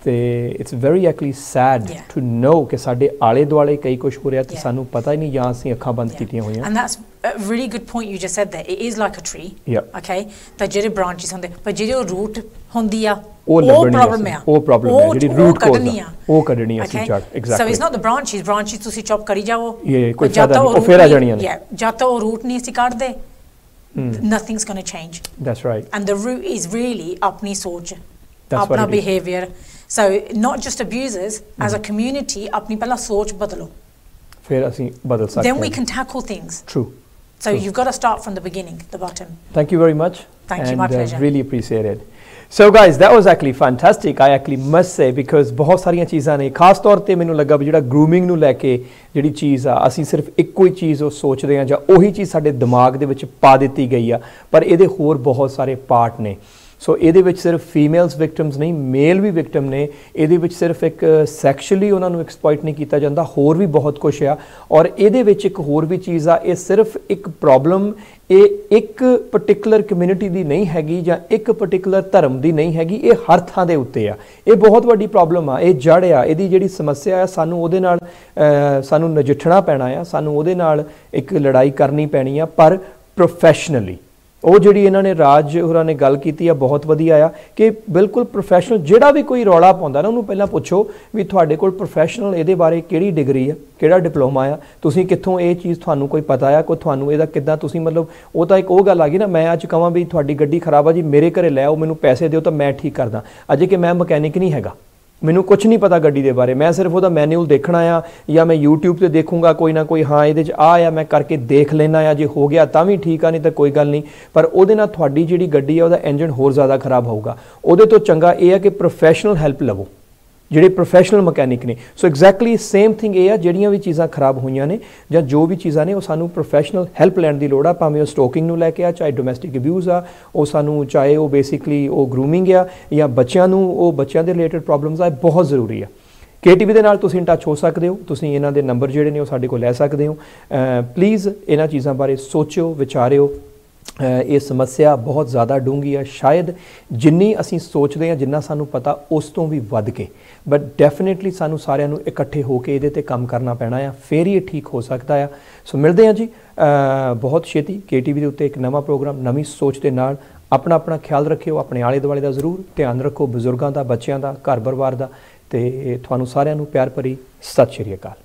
ਤੇ it's very actually sad to know ਕਿ ਸਾਡੇ ਆਲੇ ਦੁਆਲੇ ਕਈ ਕੁਝ ਹੋ ਰਿਹਾ ਤੇ ਸਾਨੂੰ ਪਤਾ ਹੀ ਨਹੀਂ ਜਾਂ ਅਸੀਂ ਅੱਖਾਂ ਬੰਦ ਕੀਤੀਆਂ ਹੋਈਆਂ and that's a really good point you just said there it is like a tree okay ਤਾਂ ਜਿਹੜੇ ਬ੍ਰਾਂਚੇਸ ਹੁੰਦੇ ਪਰ ਜਿਹੜੇ ਰੂਟ ਹੁੰਦੀ ਆ ਉਹ ਪ੍ਰੋਬਲਮ ਹੈ ਜਿਹੜੀ ਰੂਟ ਕੋਜ਼ ਉਹ ਕੱਢਣੀ ਅਸੀਂ ਜੜ exactly so it's not the branches ਤੁਸੀਂ ਚੌਪ ਕਰੀ ਜਾਓ ਕੋਈ ਫਾਇਦਾ ਨਹੀਂ ਉਹ ਫੇਰ ਆ ਜਾਣੀਆਂ ਨੇ ਜਦ ਤੱਕ ਉਹ ਰੂਟ ਨਹੀਂ ਅਸੀਂ ਕੱਢਦੇ nothing's going to change that's right and the root is really ਆਪਣੀ ਸੋਚ ਆਪਣਾ behavior so not just abusers as a community ਆਪਣੀ ਪਹਿਲਾਂ ਸੋਚ ਬਦਲੋ ਫਿਰ ਅਸੀਂ ਬਦਲ ਸਕਦੇ then we can tackle things true so you've got to start from the beginning the bottom thank you very much thank you my pleasure really appreciate it So guys, that was actually fantastic. I actually must say, because बहुत सारियां चीज़ां ने खास तौर ते मैनूं लगा भी जिहड़ा ग्रूमिंग नूं लैके जिहड़ी चीज़ आ असीं सिर्फ ਇੱਕੋ ਹੀ चीज़ ਉਹ सोचते हैं ਜਾਂ ਉਹੀ चीज़ ਸਾਡੇ ਦਿਮਾਗ ਦੇ ਵਿੱਚ ਪਾ ਦਿੱਤੀ ਗਈ ਆ, ਪਰ ਇਹਦੇ ਹੋਰ ਬਹੁਤ ਸਾਰੇ ਪਾਰਟ ਨੇ। ਸੋ ਇਹਦੇ ਵਿੱਚ ਸਿਰਫ ਫੀਮੇਲਸ ਵਿਕਟਮਸ ਨਹੀਂ, ਮੇਲ ਵੀ ਵਿਕਟਮ ਨੇ। ਇਹਦੇ ਵਿੱਚ ਸਿਰਫ ਇੱਕ ਸੈਕਸ਼ੂਅਲੀ ਉਹਨਾਂ ਨੂੰ ਐਕਸਪਲੋਇਟ ਨਹੀਂ ਕੀਤਾ ਜਾਂਦਾ, ਹੋਰ ਵੀ ਬਹੁਤ ਕੁਛ ਆ। ਔਰ ਇਹਦੇ ਵਿੱਚ ਇੱਕ ਹੋਰ ਵੀ ਚੀਜ਼ ਆ, ਇਹ ਸਿਰਫ ਇੱਕ ਪ੍ਰੋਬਲਮ ਇਹ ਇੱਕ ਪਾਰਟਿਕੂਲਰ ਕਮਿਊਨਿਟੀ ਦੀ ਨਹੀਂ ਹੈਗੀ ਜਾਂ ਇੱਕ ਪਾਰਟਿਕੂਲਰ ਧਰਮ ਦੀ ਨਹੀਂ ਹੈਗੀ, ਇਹ ਹਰ ਥਾਂ ਦੇ ਉੱਤੇ ਆ। ਇਹ ਬਹੁਤ ਵੱਡੀ ਪ੍ਰੋਬਲਮ ਆ, ਇਹ ਜੜ ਆ, ਇਹਦੀ ਜਿਹੜੀ ਸਮੱਸਿਆ ਆ, ਸਾਨੂੰ ਉਹਦੇ ਨਾਲ ਸਾਨੂੰ ਨਜਿੱਠਣਾ ਪੈਣਾ ਆ, ਸਾਨੂੰ ਉਹਦੇ ਨਾਲ ਇੱਕ ਲੜਾਈ ਕਰਨੀ ਪੈਣੀ ਆ, ਪਰ ਪ੍ਰੋਫੈਸ਼ਨਲੀ। ਉਹ ਜਿਹੜੀ ਇਹਨਾਂ ਨੇ ਰਾਜ ਹੋਰਾਂ ਨੇ ਗੱਲ ਕੀਤੀ ਆ ਬਹੁਤ ਵਧੀਆ ਆ ਕਿ ਬਿਲਕੁਲ ਪ੍ਰੋਫੈਸ਼ਨਲ ਜਿਹੜਾ ਵੀ ਕੋਈ ਰੌਲਾ ਪਾਉਂਦਾ ਨਾ ਉਹਨੂੰ ਪਹਿਲਾਂ ਪੁੱਛੋ ਵੀ ਤੁਹਾਡੇ ਕੋਲ ਪ੍ਰੋਫੈਸ਼ਨਲ ਇਹਦੇ ਬਾਰੇ ਕਿਹੜੀ ਡਿਗਰੀ ਆ, ਕਿਹੜਾ ਡਿਪਲੋਮਾ ਆ, ਤੁਸੀਂ ਕਿੱਥੋਂ ਇਹ ਚੀਜ਼ ਤੁਹਾਨੂੰ ਕੋਈ ਪਤਾ ਆ, ਕੋਈ ਤੁਹਾਨੂੰ ਇਹਦਾ ਕਿੱਦਾਂ ਤੁਸੀਂ ਮਤਲਬ ਉਹ ਤਾਂ ਇੱਕ ਉਹ ਗੱਲ ਆ ਗਈ ਨਾ। ਮੈਂ ਅੱਜ ਕਹਾਂ ਵੀ ਤੁਹਾਡੀ ਗੱਡੀ ਖਰਾਬ ਆ ਜੀ, ਮੇਰੇ ਘਰੇ ਲੈ ਆਓ, ਮੈਨੂੰ ਪੈਸੇ ਦਿਓ ਤਾਂ ਮੈਂ ਠੀਕ ਕਰਦਾ। ਅਜੇ ਕਿ ਮੈਂ ਮਕੈਨਿਕ ਨਹੀਂ ਹੈਗਾ, ਮੈਨੂੰ ਕੁਛ ਨਹੀਂ ਪਤਾ ਗੱਡੀ ਦੇ ਬਾਰੇ, ਮੈਂ ਸਿਰਫ ਉਹਦਾ ਮੈਨੂਅਲ ਦੇਖਣਾ ਆ ਜਾਂ ਮੈਂ YouTube ਤੇ ਦੇਖੂੰਗਾ ਕੋਈ ਨਾ ਕੋਈ, ਹਾਂ ਇਹਦੇ 'ਚ ਆ ਮੈਂ ਕਰਕੇ ਦੇਖ ਲੈਣਾ ਆ, ਜੇ ਹੋ ਗਿਆ ਤਾਂ ਵੀ ਠੀਕ ਆ, ਨਹੀਂ ਤਾਂ ਕੋਈ ਗੱਲ ਨਹੀਂ। ਪਰ ਉਹਦੇ ਨਾਲ ਤੁਹਾਡੀ ਜਿਹੜੀ ਗੱਡੀ ਆ ਉਹਦਾ ਇੰਜਨ ਹੋਰ ਜ਼ਿਆਦਾ ਖਰਾਬ ਹੋਊਗਾ। ਉਹਦੇ ਤੋਂ ਚੰਗਾ ਇਹ ਆ ਕਿ ਪ੍ਰੋਫੈਸ਼ਨਲ ਹੈਲਪ ਲਵੋ, ਜਿਹੜੇ ਪ੍ਰੋਫੈਸ਼ਨਲ ਮਕੈਨਿਕ ਨੇ। ਸੋ ਐਗਜ਼ੈਕਟਲੀ ਸੇਮ ਥਿੰਗ ਇਹ ਆ, ਜਿਹੜੀਆਂ ਵੀ ਚੀਜ਼ਾਂ ਖਰਾਬ ਹੋਈਆਂ ਨੇ ਜਾਂ ਜੋ ਵੀ ਚੀਜ਼ਾਂ ਨੇ ਉਹ ਸਾਨੂੰ ਪ੍ਰੋਫੈਸ਼ਨਲ ਹੈਲਪ ਲੈਣ ਦੀ ਲੋੜ ਆ, ਭਾਵੇਂ ਉਹ ਸਟੋਕਿੰਗ ਨੂੰ ਲੈ ਕੇ ਆ, ਚਾਹੇ ਡੋਮੈਸਟਿਕ ਅਬਿਊਜ਼ ਆ, ਉਹ ਸਾਨੂੰ ਚਾਹੇ ਉਹ ਬੇਸਿਕਲੀ ਉਹ ਗਰੂਮਿੰਗ ਆ ਜਾਂ ਬੱਚਿਆਂ ਨੂੰ ਉਹ ਬੱਚਿਆਂ ਦੇ ਰਿਲੇਟਡ ਪ੍ਰੋਬਲਮਸ ਆ, ਬਹੁਤ ਜ਼ਰੂਰੀ ਆ। KTV ਦੇ ਨਾਲ ਤੁਸੀਂ ਇਨ ਟੱਚ ਹੋ ਸਕਦੇ ਹੋ, ਤੁਸੀਂ ਇਹਨਾਂ ਦੇ ਨੰਬਰ ਜਿਹੜੇ ਨੇ ਉਹ ਸਾਡੇ ਕੋਲ ਲੈ ਸਕਦੇ ਹੋ। ਪਲੀਜ਼ ਇਹਨਾਂ ਚੀਜ਼ਾਂ ਬਾਰੇ ਸੋਚਿਓ, ਵਿਚਾਰਿਓ। ਇਹ ਸਮੱਸਿਆ ਬਹੁਤ ਜ਼ਿਆਦਾ ਡੂੰਘੀ ਆ, ਸ਼ਾਇਦ ਜਿੰਨੀ ਅਸੀਂ ਸੋਚਦੇ ਹਾਂ, ਜਿੰਨਾ ਸਾਨੂੰ ਪਤਾ ਉਸ ਤੋਂ ਵੀ ਵੱਧ ਕੇ, ਬਟ ਡੈਫੀਨੇਟਲੀ ਸਾਨੂੰ ਸਾਰਿਆਂ ਨੂੰ ਇਕੱਠੇ ਹੋ ਕੇ ਇਹਦੇ ਤੇ ਕੰਮ ਕਰਨਾ ਪੈਣਾ ਆ, ਫੇਰ ਹੀ ਇਹ ਠੀਕ ਹੋ ਸਕਦਾ ਆ। ਸੋ ਮਿਲਦੇ ਹਾਂ ਜੀ ਬਹੁਤ ਛੇਤੀ KTV ਦੇ ਉੱਤੇ ਇੱਕ ਨਵਾਂ ਪ੍ਰੋਗਰਾਮ, ਨਵੀਂ ਸੋਚ ਦੇ ਨਾਲ। ਆਪਣਾ ਖਿਆਲ ਰੱਖਿਓ, ਆਪਣੇ ਆਲੇ ਦੁਆਲੇ ਦਾ ਜ਼ਰੂਰ ਧਿਆਨ ਰੱਖੋ, ਬਜ਼ੁਰਗਾਂ ਦਾ, ਬੱਚਿਆਂ ਦਾ, ਘਰ ਪਰਿਵਾਰ ਦਾ, ਤੇ ਤੁਹਾਨੂੰ ਸਾਰਿਆਂ ਨੂੰ ਪਿਆਰ ਭਰੀ ਸਤਿ ਸ਼੍ਰੀ ਅਕਾਲ।